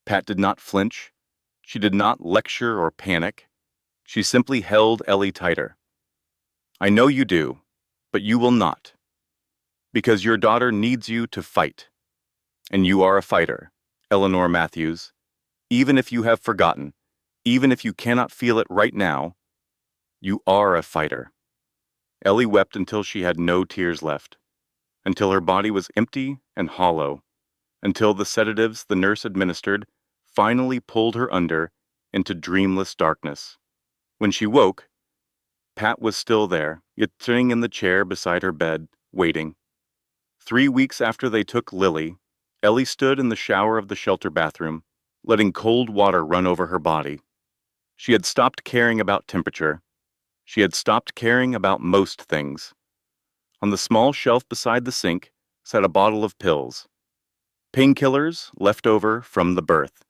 Pat did not flinch. She did not lecture or panic. She simply held Ellie tighter. "I know you do, but you will not. Because your daughter needs you to fight. And you are a fighter, Eleanor Matthews. Even if you have forgotten, even if you cannot feel it right now, you are a fighter." Ellie wept until she had no tears left, until her body was empty and hollow, until the sedatives the nurse administered finally pulled her under into dreamless darkness. When she woke, Pat was still there, yet sitting in the chair beside her bed, waiting. 3 weeks after they took Lily, Ellie stood in the shower of the shelter bathroom, letting cold water run over her body. She had stopped caring about temperature. She had stopped caring about most things. On the small shelf beside the sink sat a bottle of pills. Painkillers left over from the birth.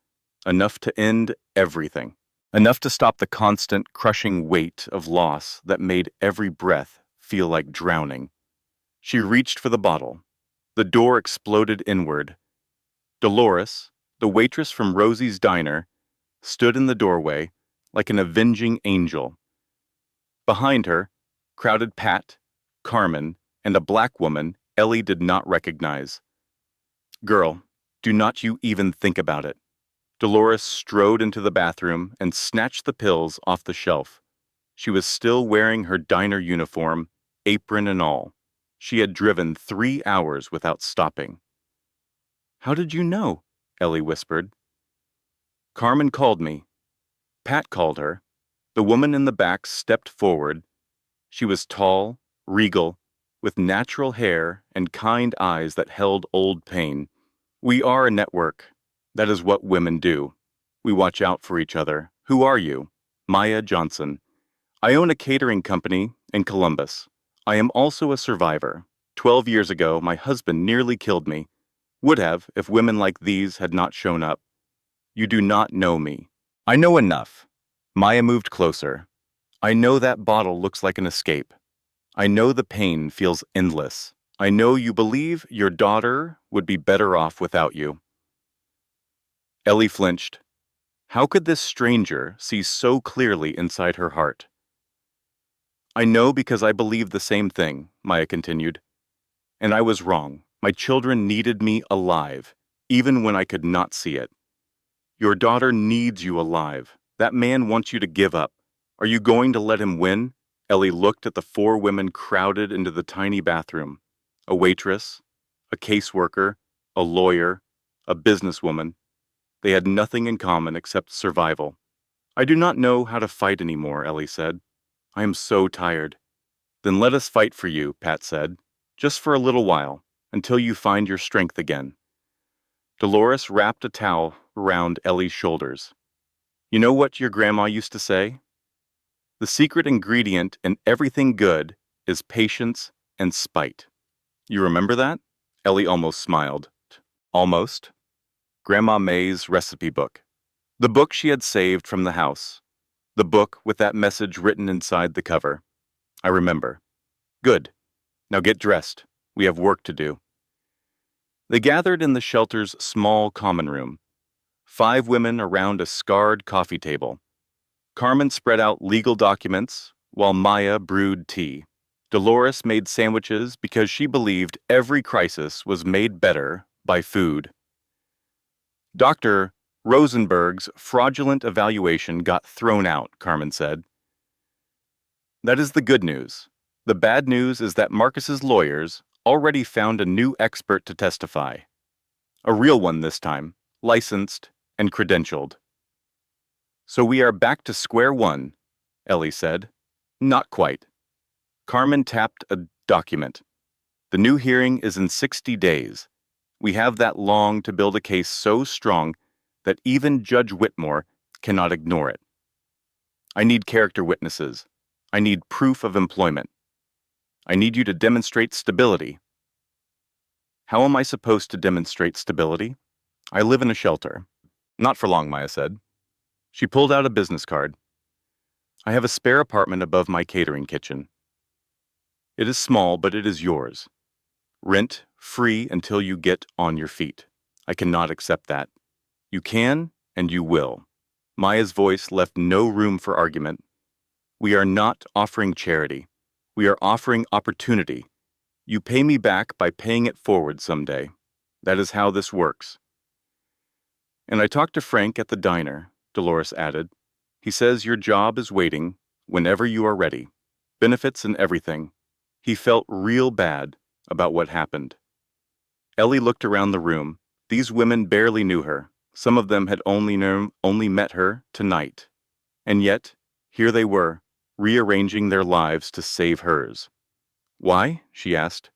Enough to end everything. Enough to stop the constant, crushing weight of loss that made every breath feel like drowning. She reached for the bottle. The door exploded inward. Dolores, the waitress from Rosie's diner, stood in the doorway like an avenging angel. Behind her, crowded Pat, Carmen, and a black woman Ellie did not recognize. "Girl, do not you even think about it." Dolores strode into the bathroom and snatched the pills off the shelf. She was still wearing her diner uniform, apron and all. She had driven 3 hours without stopping. "How did you know?" Ellie whispered. "Carmen called me. Pat called her. The woman in the back stepped forward. She was tall, regal, with natural hair and kind eyes that held old pain. We are a network. That is what women do. We watch out for each other. Who are you? Maya Johnson. I own a catering company in Columbus. I am also a survivor. 12 years ago, my husband nearly killed me. Would have if women like these had not shown up. You do not know me. I know enough. Maya moved closer. I know that bottle looks like an escape. I know the pain feels endless. I know you believe your daughter would be better off without you. Ellie flinched. How could this stranger see so clearly inside her heart? I know because I believe the same thing, Maya continued. And I was wrong. My children needed me alive, even when I could not see it. Your daughter needs you alive. That man wants you to give up. Are you going to let him win? Ellie looked at the 4 women crowded into the tiny bathroom. A waitress, a caseworker, a lawyer, a businesswoman. They had nothing in common except survival. I do not know how to fight anymore, Ellie said. I am so tired. Then let us fight for you, Pat said. Just for a little while, until you find your strength again. Dolores wrapped a towel around Ellie's shoulders. You know what your grandma used to say? The secret ingredient in everything good is patience and spite. You remember that? Ellie almost smiled. Almost. Grandma May's recipe book. The book she had saved from the house. The book with that message written inside the cover. I remember. Good. Now get dressed. We have work to do. They gathered in the shelter's small common room. 5 women around a scarred coffee table. Carmen spread out legal documents, while Maya brewed tea. Dolores made sandwiches because she believed every crisis was made better by food. Dr. Rosenberg's fraudulent evaluation got thrown out, Carmen said. That is the good news. The bad news is that Marcus's lawyers already found a new expert to testify. A real one this time, licensed and credentialed. So we are back to square one, Ellie said. Not quite. Carmen tapped a document. The new hearing is in 60 days. We have that long to build a case so strong that even Judge Whitmore cannot ignore it. I need character witnesses. I need proof of employment. I need you to demonstrate stability. How am I supposed to demonstrate stability? I live in a shelter. Not for long, Maya said. She pulled out a business card. I have a spare apartment above my catering kitchen. It is small, but it is yours. Rent free until you get on your feet. I cannot accept that. You can, and you will. Maya's voice left no room for argument. We are not offering charity. We are offering opportunity. You pay me back by paying it forward someday. That is how this works. And I talked to Frank at the diner, Dolores added. He says your job is waiting whenever you are ready. Benefits and everything. He felt real bad about what happened. Ellie looked around the room. These women barely knew her. Some of them had only met her tonight. And yet, here they were, rearranging their lives to save hers. Why? She asked.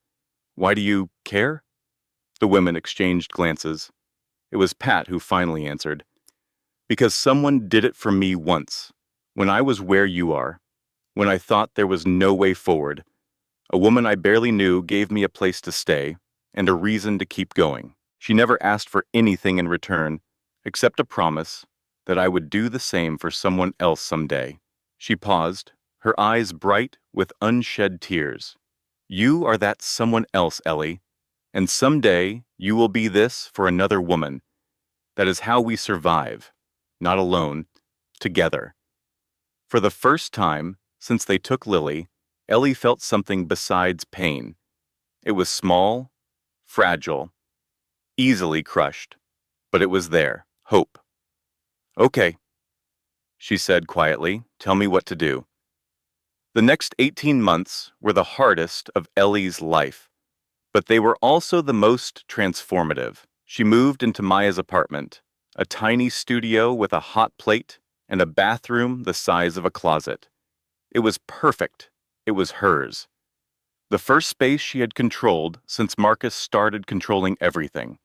Why do you care? The women exchanged glances. It was Pat who finally answered. Because someone did it for me once, when I was where you are, when I thought there was no way forward. A woman I barely knew gave me a place to stay and a reason to keep going. She never asked for anything in return, except a promise that I would do the same for someone else someday. She paused, her eyes bright with unshed tears. You are that someone else, Ellie, and someday you will be this for another woman. That is how we survive, not alone, together. For the first time since they took Lily, Ellie felt something besides pain. It was small, fragile, easily crushed, but it was there, hope. Okay, she said quietly, tell me what to do. The next 18 months were the hardest of Ellie's life, but they were also the most transformative. She moved into Maya's apartment, a tiny studio with a hot plate and a bathroom the size of a closet. It was perfect. It was hers. The first space she had controlled since Marcus started controlling everything.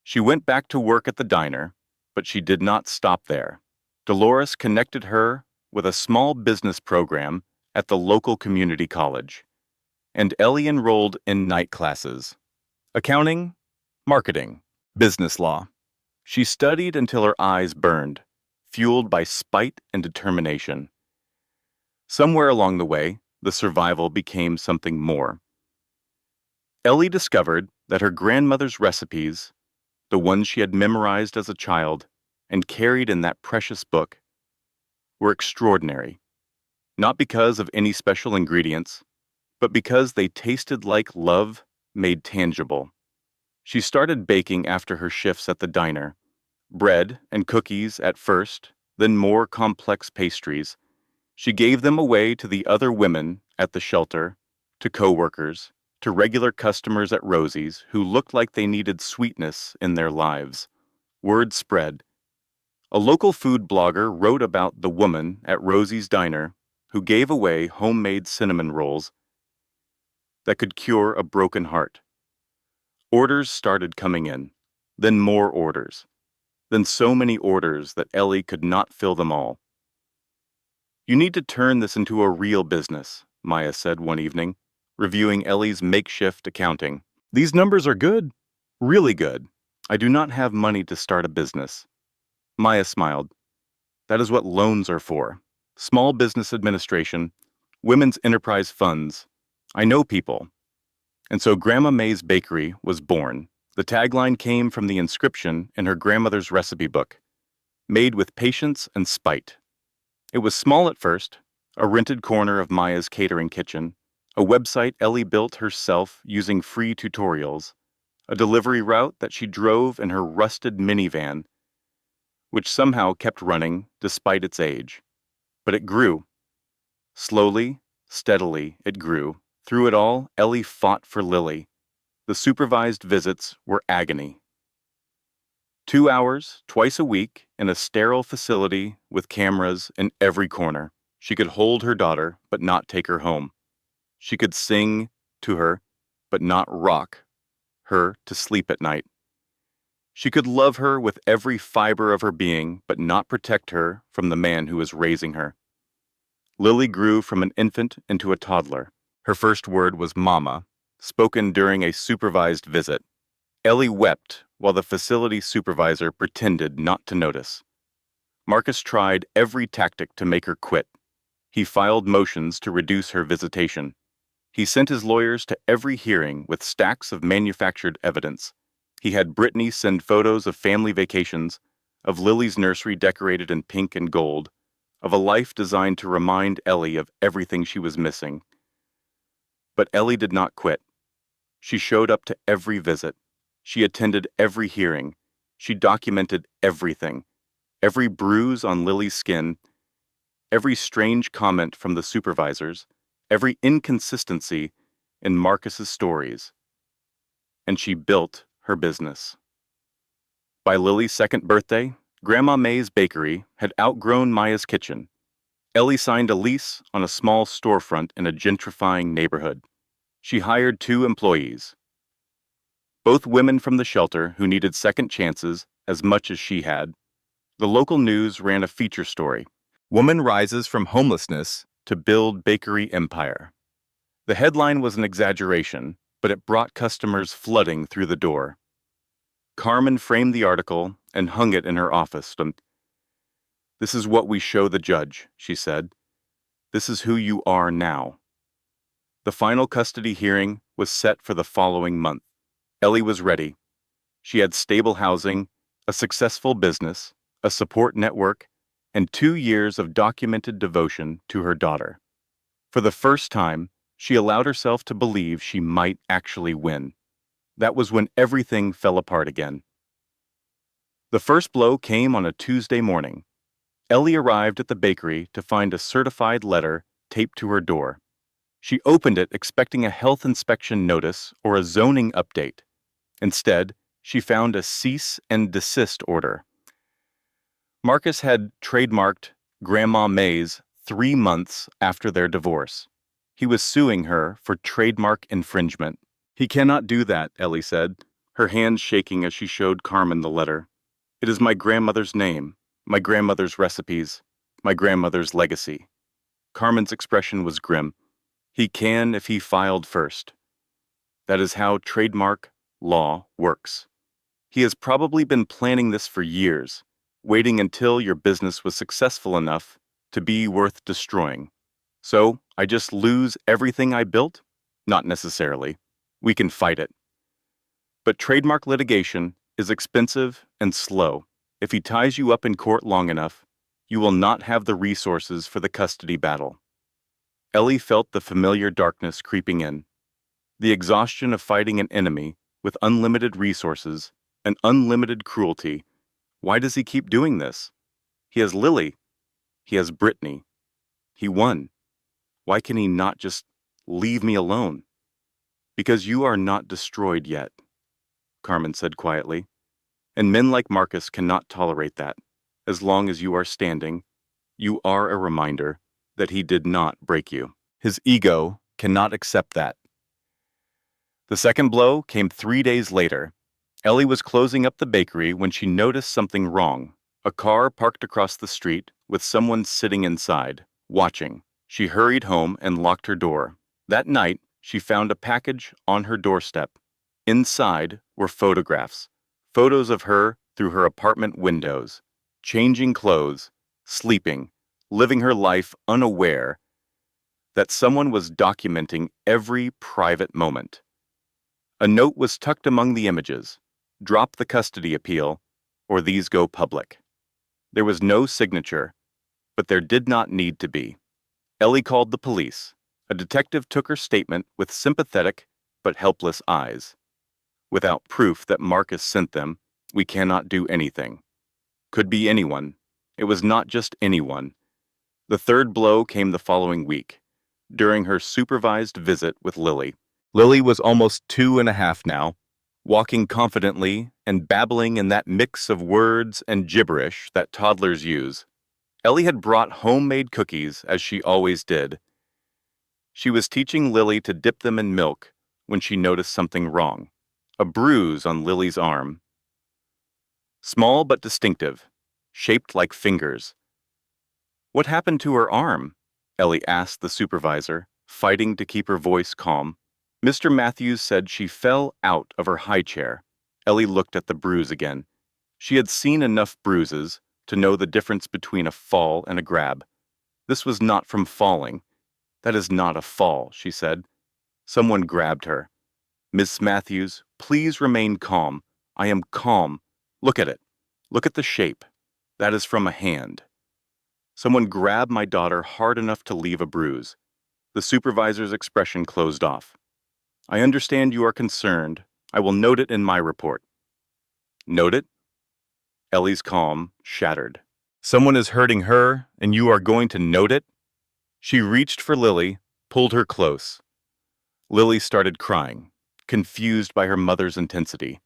She went back to work at the diner, but she did not stop there. Dolores connected her with a small business program at the local community college, and Ellie enrolled in night classes. Accounting, marketing, business law. She studied until her eyes burned, fueled by spite and determination. Somewhere along the way, the survival became something more. Ellie discovered that her grandmother's recipes, the ones she had memorized as a child and carried in that precious book, were extraordinary, not because of any special ingredients, but because they tasted like love made tangible. She started baking after her shifts at the diner, bread and cookies at first, then more complex pastries. She gave them away to the other women at the shelter, to coworkers, to regular customers at Rosie's who looked like they needed sweetness in their lives. Word spread. A local food blogger wrote about the woman at Rosie's diner who gave away homemade cinnamon rolls that could cure a broken heart. Orders started coming in, then more orders, then so many orders that Ellie could not fill them all. "You need to turn this into a real business," Maya said one evening, reviewing Ellie's makeshift accounting. "These numbers are good, really good. I do not have money to start a business." Maya smiled. "That is what loans are for. Small business administration, women's enterprise funds. I know people." And so Grandma May's Bakery was born. The tagline came from the inscription in her grandmother's recipe book, "Made with patience and spite." It was small at first, a rented corner of Maya's catering kitchen, a website Ellie built herself using free tutorials, a delivery route that she drove in her rusted minivan, which somehow kept running despite its age. But it grew. Slowly, steadily, it grew. Through it all, Ellie fought for Lily. The supervised visits were agony. 2 hours, twice a week, in a sterile facility with cameras in every corner. She could hold her daughter, but not take her home. She could sing to her, but not rock her to sleep at night. She could love her with every fiber of her being, but not protect her from the man who was raising her. Lily grew from an infant into a toddler. Her first word was "mama," spoken during a supervised visit. Ellie wept while the facility supervisor pretended not to notice. Marcus tried every tactic to make her quit. He filed motions to reduce her visitation. He sent his lawyers to every hearing with stacks of manufactured evidence. He had Brittany send photos of family vacations, of Lily's nursery decorated in pink and gold, of a life designed to remind Ellie of everything she was missing. But Ellie did not quit. She showed up to every visit. She attended every hearing. She documented everything. Every bruise on Lily's skin, every strange comment from the supervisors, every inconsistency in Marcus's stories. And she built her business. By Lily's second birthday, Grandma May's Bakery had outgrown Maya's kitchen. Ellie signed a lease on a small storefront in a gentrifying neighborhood. She hired 2 employees, both women from the shelter who needed second chances as much as she had. The local news ran a feature story, "Woman Rises from Homelessness to Build Bakery Empire." The headline was an exaggeration, but it brought customers flooding through the door. Carmen framed the article and hung it in her office. "This is what we show the judge," she said. "This is who you are now." The final custody hearing was set for the following month. Ellie was ready. She had stable housing, a successful business, a support network, and 2 years of documented devotion to her daughter. For the first time, she allowed herself to believe she might actually win. That was when everything fell apart again. The first blow came on a Tuesday morning. Ellie arrived at the bakery to find a certified letter taped to her door. She opened it expecting a health inspection notice or a zoning update. Instead, she found a cease and desist order. Marcus had trademarked Grandma May's 3 months after their divorce. He was suing her for trademark infringement. He cannot do that, Ellie said, her hands shaking as she showed Carmen the letter. It is my grandmother's name, my grandmother's recipes, my grandmother's legacy. Carmen's expression was grim. He can if he filed first. That is how trademark law works. He has probably been planning this for years, waiting until your business was successful enough to be worth destroying. So, I just lose everything I built? Not necessarily. We can fight it. But trademark litigation is expensive and slow. If he ties you up in court long enough, you will not have the resources for the custody battle. Ellie felt the familiar darkness creeping in. The exhaustion of fighting an enemy with unlimited resources and unlimited cruelty. Why does he keep doing this? He has Lily. He has Brittany. He won. Why can he not just leave me alone? Because you are not destroyed yet, Carmen said quietly. And men like Marcus cannot tolerate that. As long as you are standing, you are a reminder that he did not break you. His ego cannot accept that. The second blow came 3 days later. Ellie was closing up the bakery when she noticed something wrong. A car parked across the street with someone sitting inside, watching. She hurried home and locked her door. That night, she found a package on her doorstep. Inside were photographs, photos of her through her apartment windows, changing clothes, sleeping, living her life unaware that someone was documenting every private moment. A note was tucked among the images. Drop the custody appeal, or these go public. There was no signature, but there did not need to be. Ellie called the police. A detective took her statement with sympathetic but helpless eyes. Without proof that Marcus sent them, we cannot do anything. Could be anyone. It was not just anyone. The third blow came the following week, during her supervised visit with Lily. Lily was almost 2.5 now, walking confidently and babbling in that mix of words and gibberish that toddlers use. Ellie had brought homemade cookies, as she always did. She was teaching Lily to dip them in milk when she noticed something wrong. A bruise on Lily's arm. Small but distinctive, shaped like fingers. What happened to her arm? Ellie asked the supervisor, fighting to keep her voice calm. Mr. Matthews said she fell out of her high chair. Ellie looked at the bruise again. She had seen enough bruises to know the difference between a fall and a grab. This was not from falling. That is not a fall, she said. Someone grabbed her. Miss Matthews, please remain calm. I am calm. Look at it. Look at the shape. That is from a hand. Someone grabbed my daughter hard enough to leave a bruise. The supervisor's expression closed off. I understand you are concerned. I will note it in my report. Note it? Ellie's calm shattered. Someone is hurting her, and you are going to note it? She reached for Lily, pulled her close. Lily started crying, confused by her mother's intensity.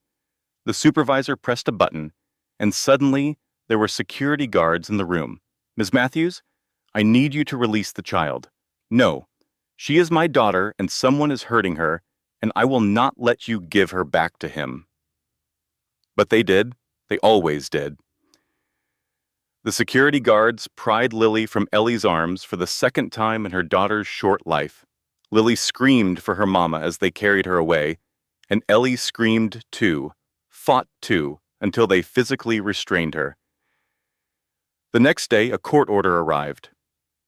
The supervisor pressed a button, and suddenly there were security guards in the room. Ms. Matthews, I need you to release the child. No, she is my daughter, and someone is hurting her, and I will not let you give her back to him. But they did. They always did. The security guards pried Lily from Ellie's arms for the second time in her daughter's short life. Lily screamed for her mama as they carried her away, and Ellie screamed too, fought too, until they physically restrained her. The next day, a court order arrived.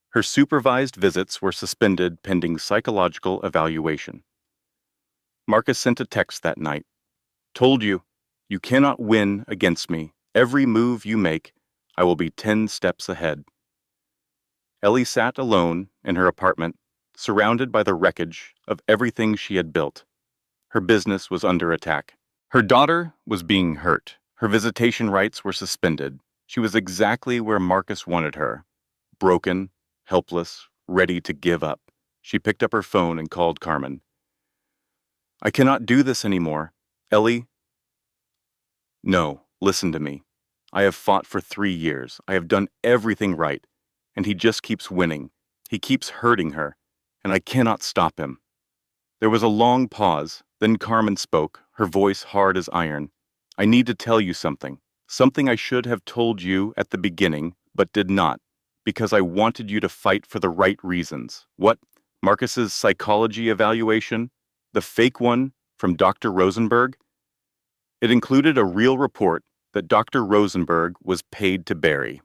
Her supervised visits were suspended pending psychological evaluation. Marcus sent a text that night. Told you, you cannot win against me. Every move you make, I will be 10 steps ahead. Ellie sat alone in her apartment, surrounded by the wreckage of everything she had built. Her business was under attack. Her daughter was being hurt. Her visitation rights were suspended. She was exactly where Marcus wanted her. Broken, helpless, ready to give up. She picked up her phone and called Carmen. I cannot do this anymore. Ellie? No, listen to me. I have fought for 3 years. I have done everything right. And he just keeps winning. He keeps hurting her. And I cannot stop him. There was a long pause. Then Carmen spoke, her voice hard as iron. I need to tell you something. Something I should have told you at the beginning, but did not. Because I wanted you to fight for the right reasons. What? Marcus's psychology evaluation? The fake one from Dr. Rosenberg? It included a real report that Dr. Rosenberg was paid to bury.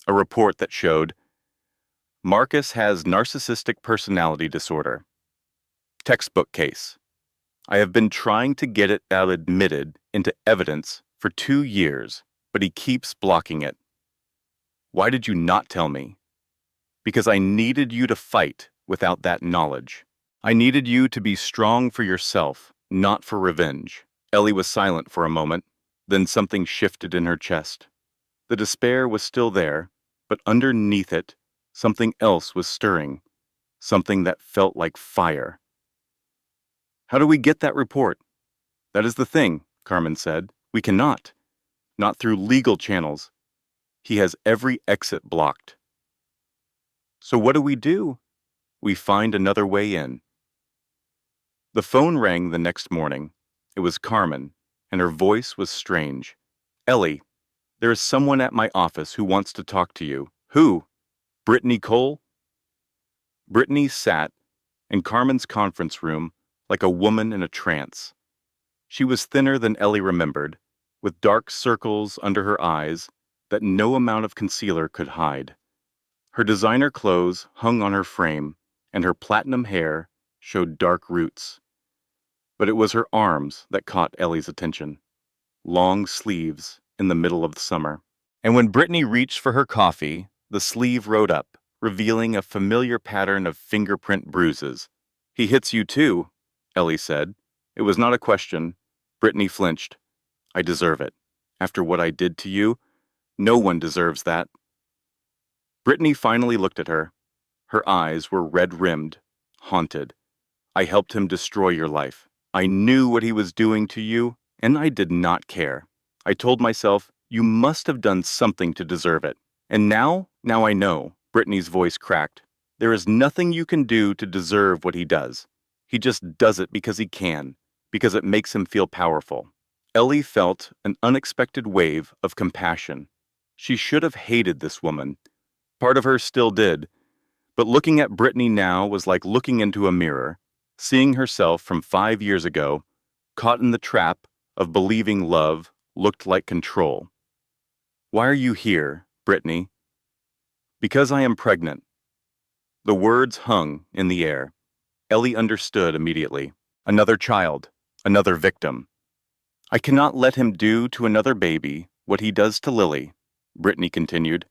A report that showed Marcus has narcissistic personality disorder. Textbook case. I have been trying to get it out admitted into evidence for 2 years, but he keeps blocking it. Why did you not tell me? Because I needed you to fight without that knowledge. I needed you to be strong for yourself, not for revenge. Ellie was silent for a moment, then something shifted in her chest. The despair was still there, but underneath it, something else was stirring, something that felt like fire. How do we get that report? That is the thing, Carmen said. We cannot. Not through legal channels. He has every exit blocked. So what do? We find another way in. The phone rang the next morning. It was Carmen, and her voice was strange. Ellie, there is someone at my office who wants to talk to you. Who? Brittany Cole? Brittany sat in Carmen's conference room like a woman in a trance. She was thinner than Ellie remembered, with dark circles under her eyes that no amount of concealer could hide. Her designer clothes hung on her frame, and her platinum hair showed dark roots. But it was her arms that caught Ellie's attention. Long sleeves in the middle of the summer. And when Brittany reached for her coffee, the sleeve rode up, revealing a familiar pattern of fingerprint bruises. He hits you too, Ellie said. It was not a question. Brittany flinched. I deserve it. After what I did to you, no one deserves that. Brittany finally looked at her. Her eyes were red-rimmed, haunted. I helped him destroy your life. I knew what he was doing to you, and I did not care. I told myself, you must have done something to deserve it. And now I know, Brittany's voice cracked. There is nothing you can do to deserve what he does. He just does it because he can, because it makes him feel powerful. Ellie felt an unexpected wave of compassion. She should have hated this woman. Part of her still did. But looking at Brittany now was like looking into a mirror, seeing herself from 5 years ago, caught in the trap of believing love looked like control. Why are you here, Brittany? Because I am pregnant. The words hung in the air. Ellie understood immediately. Another child, another victim. I cannot let him do to another baby what he does to Lily, Brittany continued.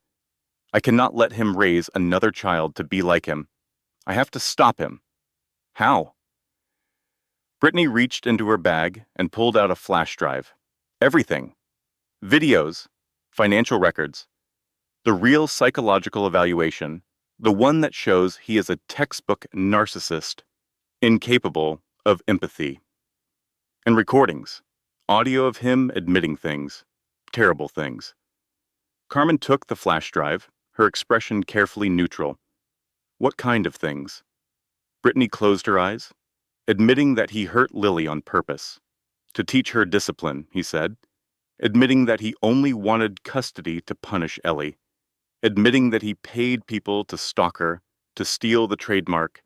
I cannot let him raise another child to be like him. I have to stop him. How? Brittany reached into her bag and pulled out a flash drive. Everything. Videos, financial records, the real psychological evaluation, the one that shows he is a textbook narcissist, incapable of empathy. And recordings, audio of him admitting things, terrible things. Carmen took the flash drive, her expression carefully neutral. What kind of things? Brittany closed her eyes, admitting that he hurt Lily on purpose. To teach her discipline, he said. Admitting that he only wanted custody to punish Ellie. Admitting that he paid people to stalk her, to steal the trademark,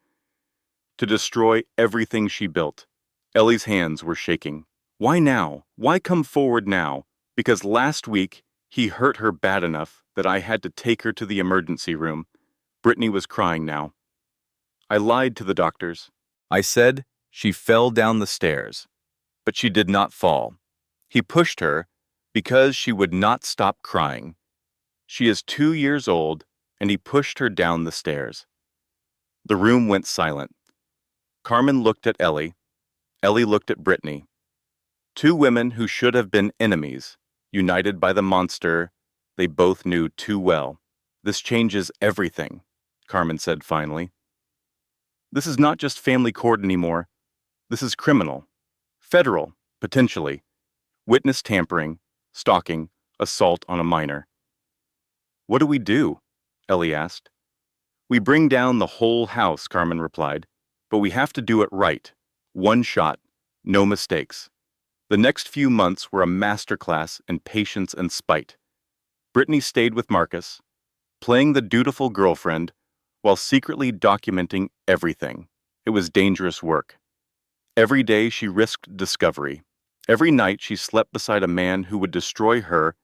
to destroy everything she built. Ellie's hands were shaking. Why now? Why come forward now? Because last week, he hurt her bad enough that I had to take her to the emergency room. Brittany was crying now. I lied to the doctors. I said she fell down the stairs, but she did not fall. He pushed her because she would not stop crying. She is 2 years old, and he pushed her down the stairs. The room went silent. Carmen looked at Ellie. Ellie looked at Brittany. Two women who should have been enemies, united by the monster they both knew too well. This changes everything, Carmen said finally. This is not just family court anymore. This is criminal. Federal, potentially. Witness tampering, stalking, assault on a minor. What do we do? Ellie asked. We bring down the whole house, Carmen replied. But we have to do it right. One shot, no mistakes. The next few months were a masterclass in patience and spite. Brittany stayed with Marcus, playing the dutiful girlfriend while secretly documenting everything. It was dangerous work. Every day she risked discovery. Every night she slept beside a man who would destroy her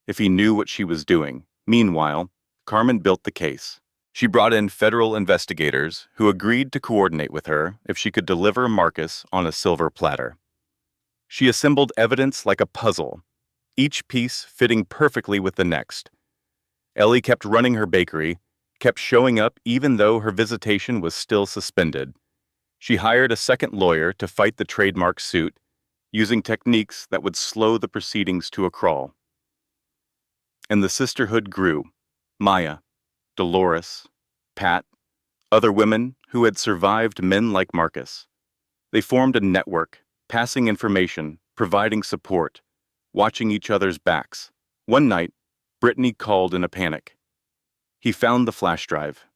if he knew what she was doing. Meanwhile, Carmen built the case. She brought in federal investigators who agreed to coordinate with her if she could deliver Marcus on a silver platter. She assembled evidence like a puzzle, each piece fitting perfectly with the next. Ellie kept running her bakery, kept showing up even though her visitation was still suspended. She hired a second lawyer to fight the trademark suit, using techniques that would slow the proceedings to a crawl. And the sisterhood grew. Maya, Dolores, Pat, other women who had survived men like Marcus. They formed a network, passing information, providing support, watching each other's backs. One night, Brittany called in a panic. He found the flash drive.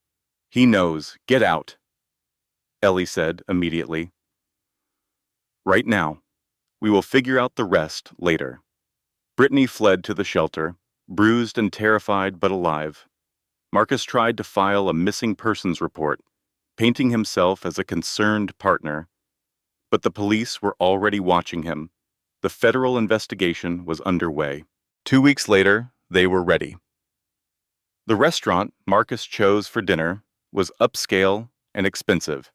He knows. Get out, Ellie said immediately. Right now. We will figure out the rest later. Brittany fled to the shelter, bruised and terrified but alive. Marcus tried to file a missing persons report, painting himself as a concerned partner. But the police were already watching him. The federal investigation was underway. 2 weeks later, they were ready. The restaurant Marcus chose for dinner was upscale and expensive,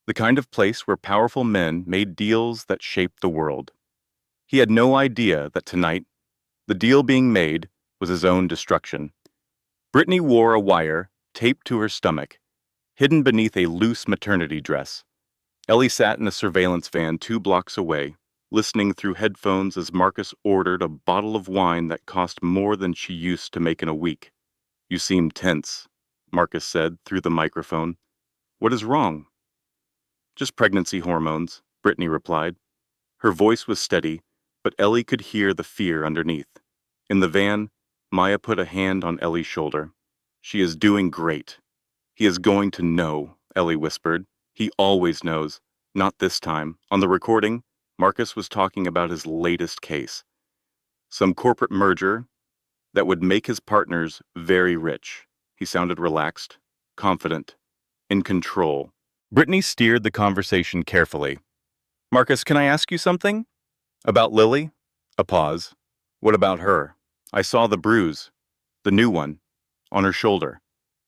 the kind of place where powerful men made deals that shaped the world. He had no idea that tonight, the deal being made was his own destruction. Brittany wore a wire taped to her stomach, hidden beneath a loose maternity dress. Ellie sat in a surveillance van 2 blocks away, listening through headphones as Marcus ordered a bottle of wine that cost more than she used to make in a week. You seem tense, Marcus said through the microphone. What is wrong? Just pregnancy hormones, Brittany replied. Her voice was steady, but Ellie could hear the fear underneath. In the van, Maya put a hand on Ellie's shoulder. She is doing great. He is going to know, Ellie whispered. He always knows. Not this time. On the recording, Marcus was talking about his latest case. Some corporate merger that would make his partners very rich. He sounded relaxed, confident, in control. Brittany steered the conversation carefully. Marcus, can I ask you something? About Lily? A pause. What about her? I saw the bruise, the new one, on her shoulder.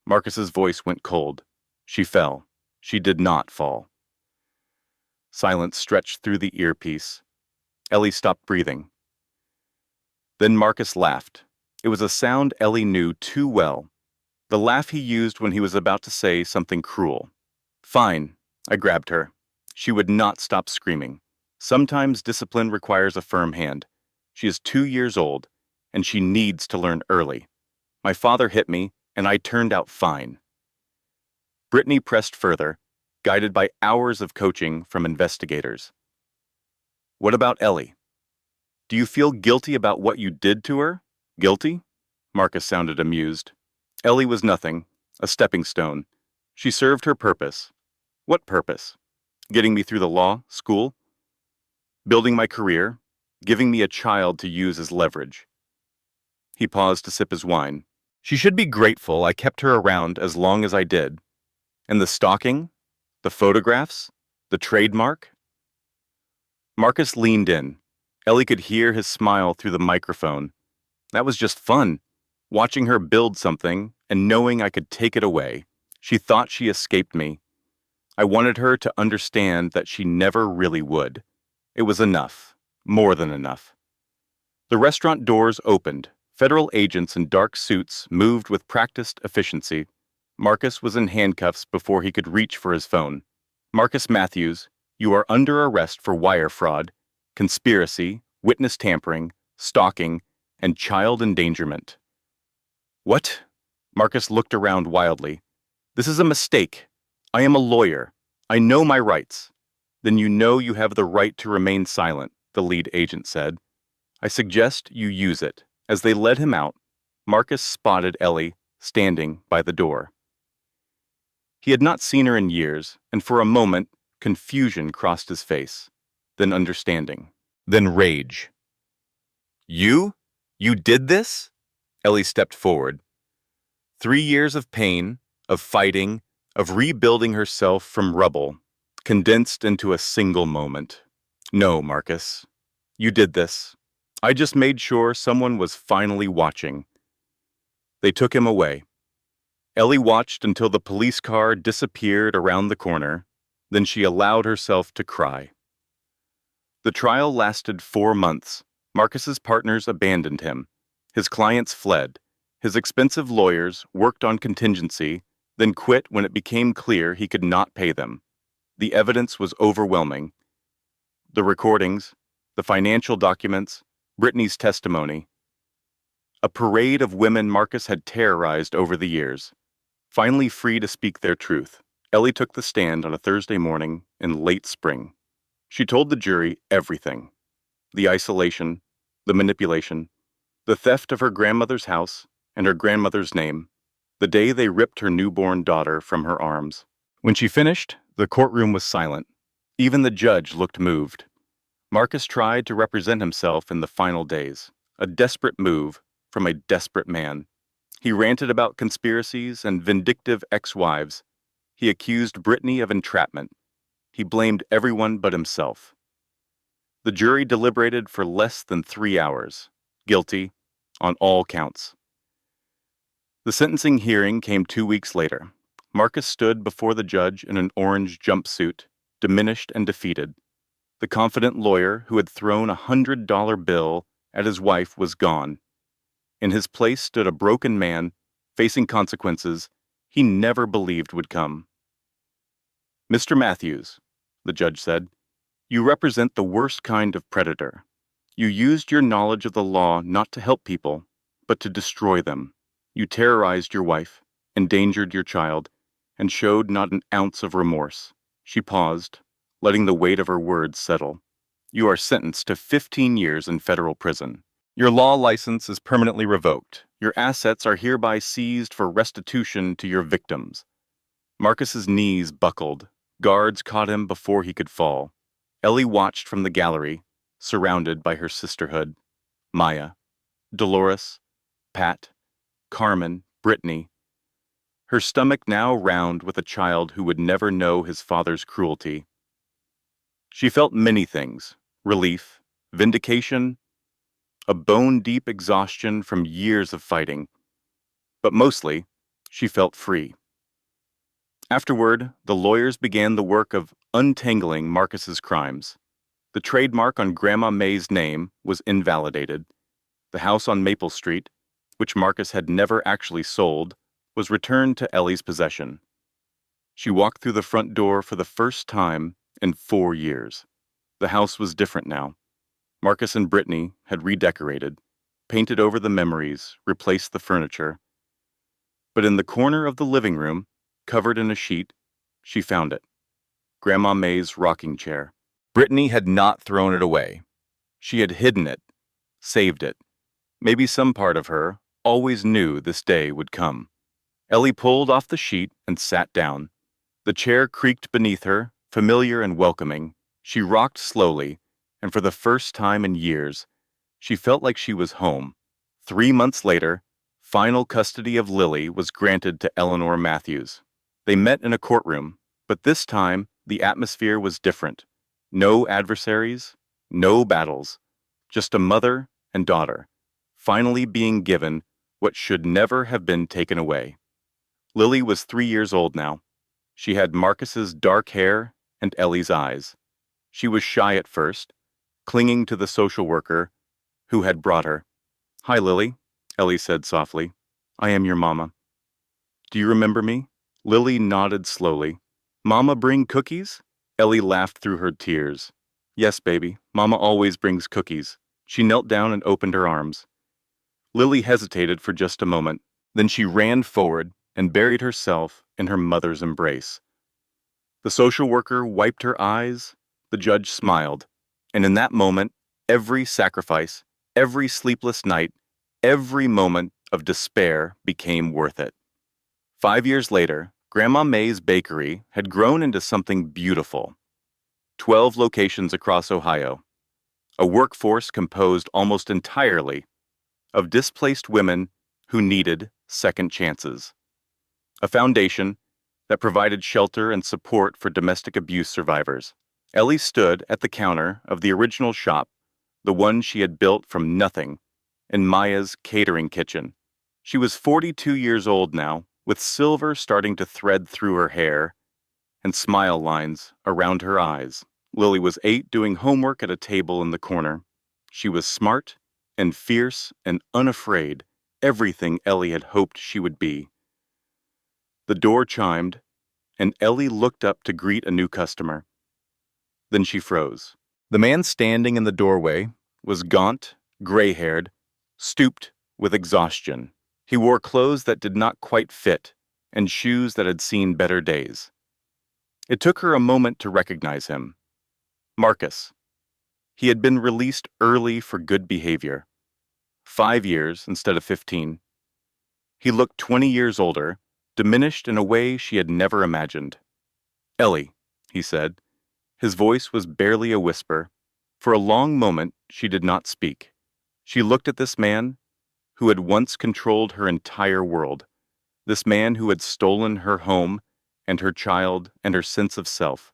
Marcus's voice went cold. She fell. She did not fall. Silence stretched through the earpiece. Ellie stopped breathing. Then Marcus laughed. It was a sound Ellie knew too well. The laugh he used when he was about to say something cruel. Fine, I grabbed her. She would not stop screaming. Sometimes discipline requires a firm hand. She is 2 years old, and she needs to learn early. My father hit me, and I turned out fine. Brittany pressed further, guided by hours of coaching from investigators. What about Ellie? Do you feel guilty about what you did to her? Guilty? Marcus sounded amused. Ellie was nothing, a stepping stone. She served her purpose. What purpose? Getting me through the law, school? Building my career? Giving me a child to use as leverage. He paused to sip his wine. She should be grateful I kept her around as long as I did. And the stalking? The photographs? The trademark? Marcus leaned in. Ellie could hear his smile through the microphone. That was just fun, watching her build something and knowing I could take it away. She thought she escaped me. I wanted her to understand that she never really would. It was enough, more than enough. The restaurant doors opened. Federal agents in dark suits moved with practiced efficiency. Marcus was in handcuffs before he could reach for his phone. Marcus Matthews, you are under arrest for wire fraud, conspiracy, witness tampering, stalking, and child endangerment. What? Marcus looked around wildly. This is a mistake. I am a lawyer. I know my rights. Then you know you have the right to remain silent, the lead agent said. I suggest you use it. As they led him out, Marcus spotted Ellie standing by the door. He had not seen her in years, and for a moment, confusion crossed his face, then understanding, then rage. You? You did this? Ellie stepped forward. 3 years of pain, of fighting, of rebuilding herself from rubble, condensed into a single moment. No, Marcus. You did this. I just made sure someone was finally watching. They took him away. Ellie watched until the police car disappeared around the corner, then she allowed herself to cry. The trial lasted 4 months. Marcus's partners abandoned him. His clients fled. His expensive lawyers worked on contingency, then quit when it became clear he could not pay them. The evidence was overwhelming. The recordings, the financial documents, Brittany's testimony. A parade of women Marcus had terrorized over the years. Finally free to speak their truth, Ellie took the stand on a Thursday morning in late spring. She told the jury everything. The isolation, the manipulation, the theft of her grandmother's house and her grandmother's name, the day they ripped her newborn daughter from her arms. When she finished, the courtroom was silent. Even the judge looked moved. Marcus tried to represent himself in the final days, a desperate move from a desperate man. He ranted about conspiracies and vindictive ex-wives. He accused Brittany of entrapment. He blamed everyone but himself. The jury deliberated for less than 3 hours, guilty on all counts. The sentencing hearing came 2 weeks later. Marcus stood before the judge in an orange jumpsuit, diminished and defeated. The confident lawyer who had thrown $100 bill at his wife was gone. In his place stood a broken man, facing consequences he never believed would come. Mr. Matthews, the judge said, you represent the worst kind of predator. You used your knowledge of the law not to help people, but to destroy them. You terrorized your wife, endangered your child, and showed not an ounce of remorse. She paused, letting the weight of her words settle. You are sentenced to 15 years in federal prison. Your law license is permanently revoked. Your assets are hereby seized for restitution to your victims. Marcus's knees buckled. Guards caught him before he could fall. Ellie watched from the gallery, surrounded by her sisterhood. Maya, Dolores, Pat, Carmen, Brittany. Her stomach now round with a child who would never know his father's cruelty. She felt many things: relief, vindication, a bone-deep exhaustion from years of fighting. But mostly, she felt free. Afterward, the lawyers began the work of untangling Marcus's crimes. The trademark on Grandma May's name was invalidated. The house on Maple Street, which Marcus had never actually sold, was returned to Ellie's possession. She walked through the front door for the first time in 4 years. The house was different now. Marcus and Brittany had redecorated, painted over the memories, replaced the furniture. But in the corner of the living room, covered in a sheet, she found it. Grandma May's rocking chair. Brittany had not thrown it away. She had hidden it, saved it. Maybe some part of her always knew this day would come. Ellie pulled off the sheet and sat down. The chair creaked beneath her, familiar and welcoming. She rocked slowly, and for the first time in years, she felt like she was home. 3 months later, final custody of Lily was granted to Eleanor Matthews. They met in a courtroom, but this time the atmosphere was different. No adversaries, no battles, just a mother and daughter, finally being given what should never have been taken away. Lily was 3 years old now. She had Marcus's dark hair and Ellie's eyes. She was shy at first, clinging to the social worker who had brought her. "Hi, Lily," Ellie said softly. "I am your mama." "Do you remember me?" Lily nodded slowly. "Mama bring cookies?" Ellie laughed through her tears. "Yes, baby, Mama always brings cookies." She knelt down and opened her arms. Lily hesitated for just a moment. Then she ran forward and buried herself in her mother's embrace. The social worker wiped her eyes. The judge smiled. And in that moment, every sacrifice, every sleepless night, Every moment of despair became worth it. 5 years later, Grandma May's bakery had grown into something beautiful. 12 locations across Ohio, a workforce composed almost entirely of displaced women who needed second chances, a foundation that provided shelter and support for domestic abuse survivors. Ellie stood at the counter of the original shop, the one she had built from nothing, in Maya's catering kitchen. She was 42 years old now, with silver starting to thread through her hair and smile lines around her eyes. Lily was 8, doing homework at a table in the corner. She was smart and fierce and unafraid, everything Ellie had hoped she would be. The door chimed, and Ellie looked up to greet a new customer. Then she froze. The man standing in the doorway was gaunt, gray-haired, stooped with exhaustion. He wore clothes that did not quite fit and shoes that had seen better days. It took her a moment to recognize him. Marcus. He had been released early for good behavior. 5 years instead of 15. He looked 20 years older, diminished in a way she had never imagined. "Ellie," he said. His voice was barely a whisper. For a long moment, she did not speak. She looked at this man who had once controlled her entire world, this man who had stolen her home and her child and her sense of self,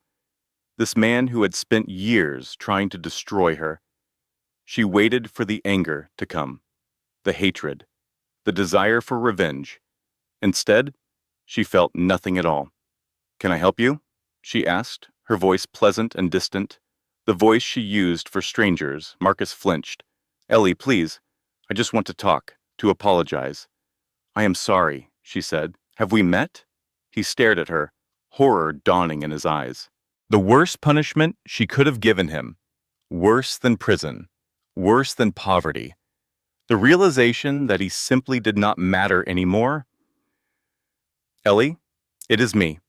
this man who had spent years trying to destroy her. She waited for the anger to come, the hatred, the desire for revenge. Instead, she felt nothing at all. "Can I help you?" she asked, her voice pleasant and distant, the voice she used for strangers. Marcus flinched. "Ellie, please. I just want to talk, to apologize." "I am sorry," she said. "Have we met?" He stared at her, horror dawning in his eyes. The worst punishment she could have given him. Worse than prison. Worse than poverty. The realization that he simply did not matter anymore. "Ellie, it is me.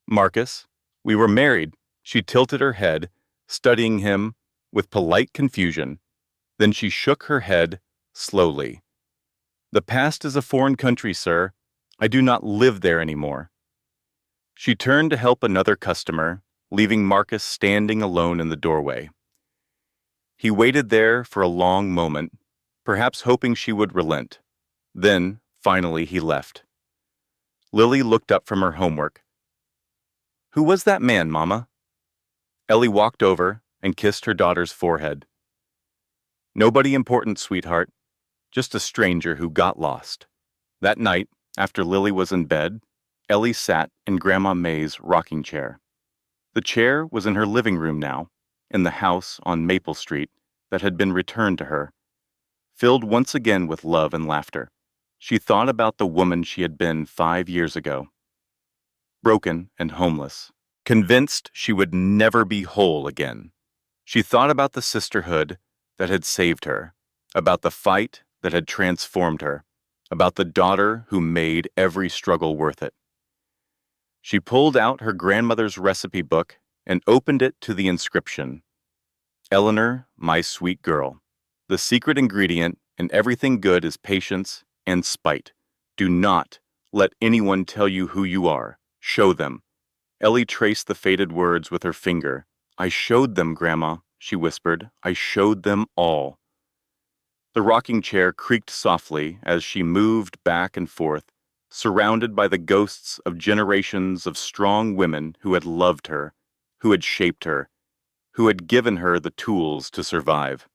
Marcus, we were married." She tilted her head, studying him with polite confusion. Then she shook her head slowly. "The past is a foreign country, sir. I do not live there anymore." She turned to help another customer, leaving Marcus standing alone in the doorway. He waited there for a long moment, perhaps hoping she would relent. Then, finally, he left. Lily looked up from her homework. "Who was that man, Mama?" Ellie walked over and kissed her daughter's forehead. "Nobody important, sweetheart. Just a stranger who got lost." That night, after Lily was in bed, Ellie sat in Grandma May's rocking chair. The chair was in her living room now, in the house on Maple Street that had been returned to her, filled once again with love and laughter. She thought about the woman she had been 5 years ago, broken and homeless, convinced she would never be whole again. She thought about the sisterhood that had saved her, about the fight that had transformed her, about the daughter who made every struggle worth it. She pulled out her grandmother's recipe book and opened it to the inscription, "Eleanor, my sweet girl. The secret ingredient in everything good is patience and spite. Do not let anyone tell you who you are. Show them." Ellie traced the faded words with her finger. "I showed them, Grandma," she whispered. "I showed them all." The rocking chair creaked softly as she moved back and forth, surrounded by the ghosts of generations of strong women who had loved her, who had shaped her, who had given her the tools to survive.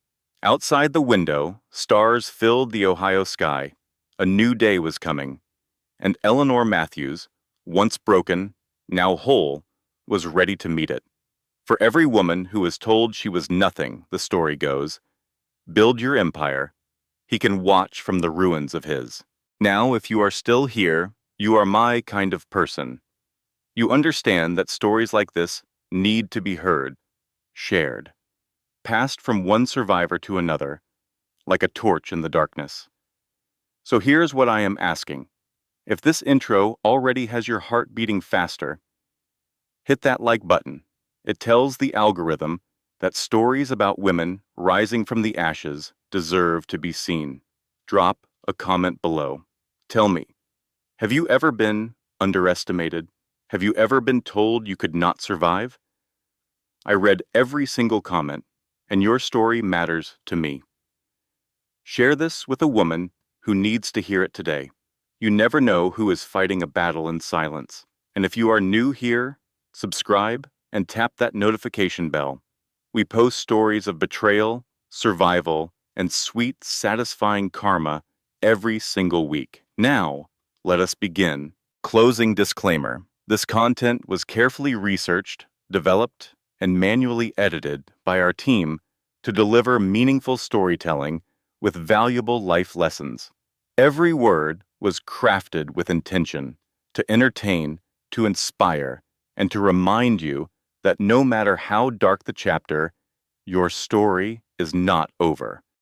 Outside the window, stars filled the Ohio sky. A new day was coming, and Eleanor Matthews, once broken, now whole, was ready to meet it. For every woman who was told she was nothing, the story goes, build your empire. He can watch from the ruins of his. Now, if you are still here, you are my kind of person. You understand that stories like this need to be heard, shared, passed from one survivor to another, like a torch in the darkness. So here's what I am asking. If this intro already has your heart beating faster, hit that like button. It tells the algorithm that stories about women rising from the ashes deserve to be seen. drop a comment below. Tell me, have you ever been underestimated? Have you ever been told you could not survive? I read every single comment, and your story matters to me. Share this with a woman who needs to hear it today. You never know who is fighting a battle in silence. And if you are new here, subscribe and tap that notification bell. We post stories of betrayal, survival, and sweet, satisfying karma every single week. Now, let us begin. Closing disclaimer. This content was carefully researched, developed, and manually edited by our team to deliver meaningful storytelling with valuable life lessons. Every word was crafted with intention to entertain, to inspire, and to remind you that no matter how dark the chapter, your story is not over.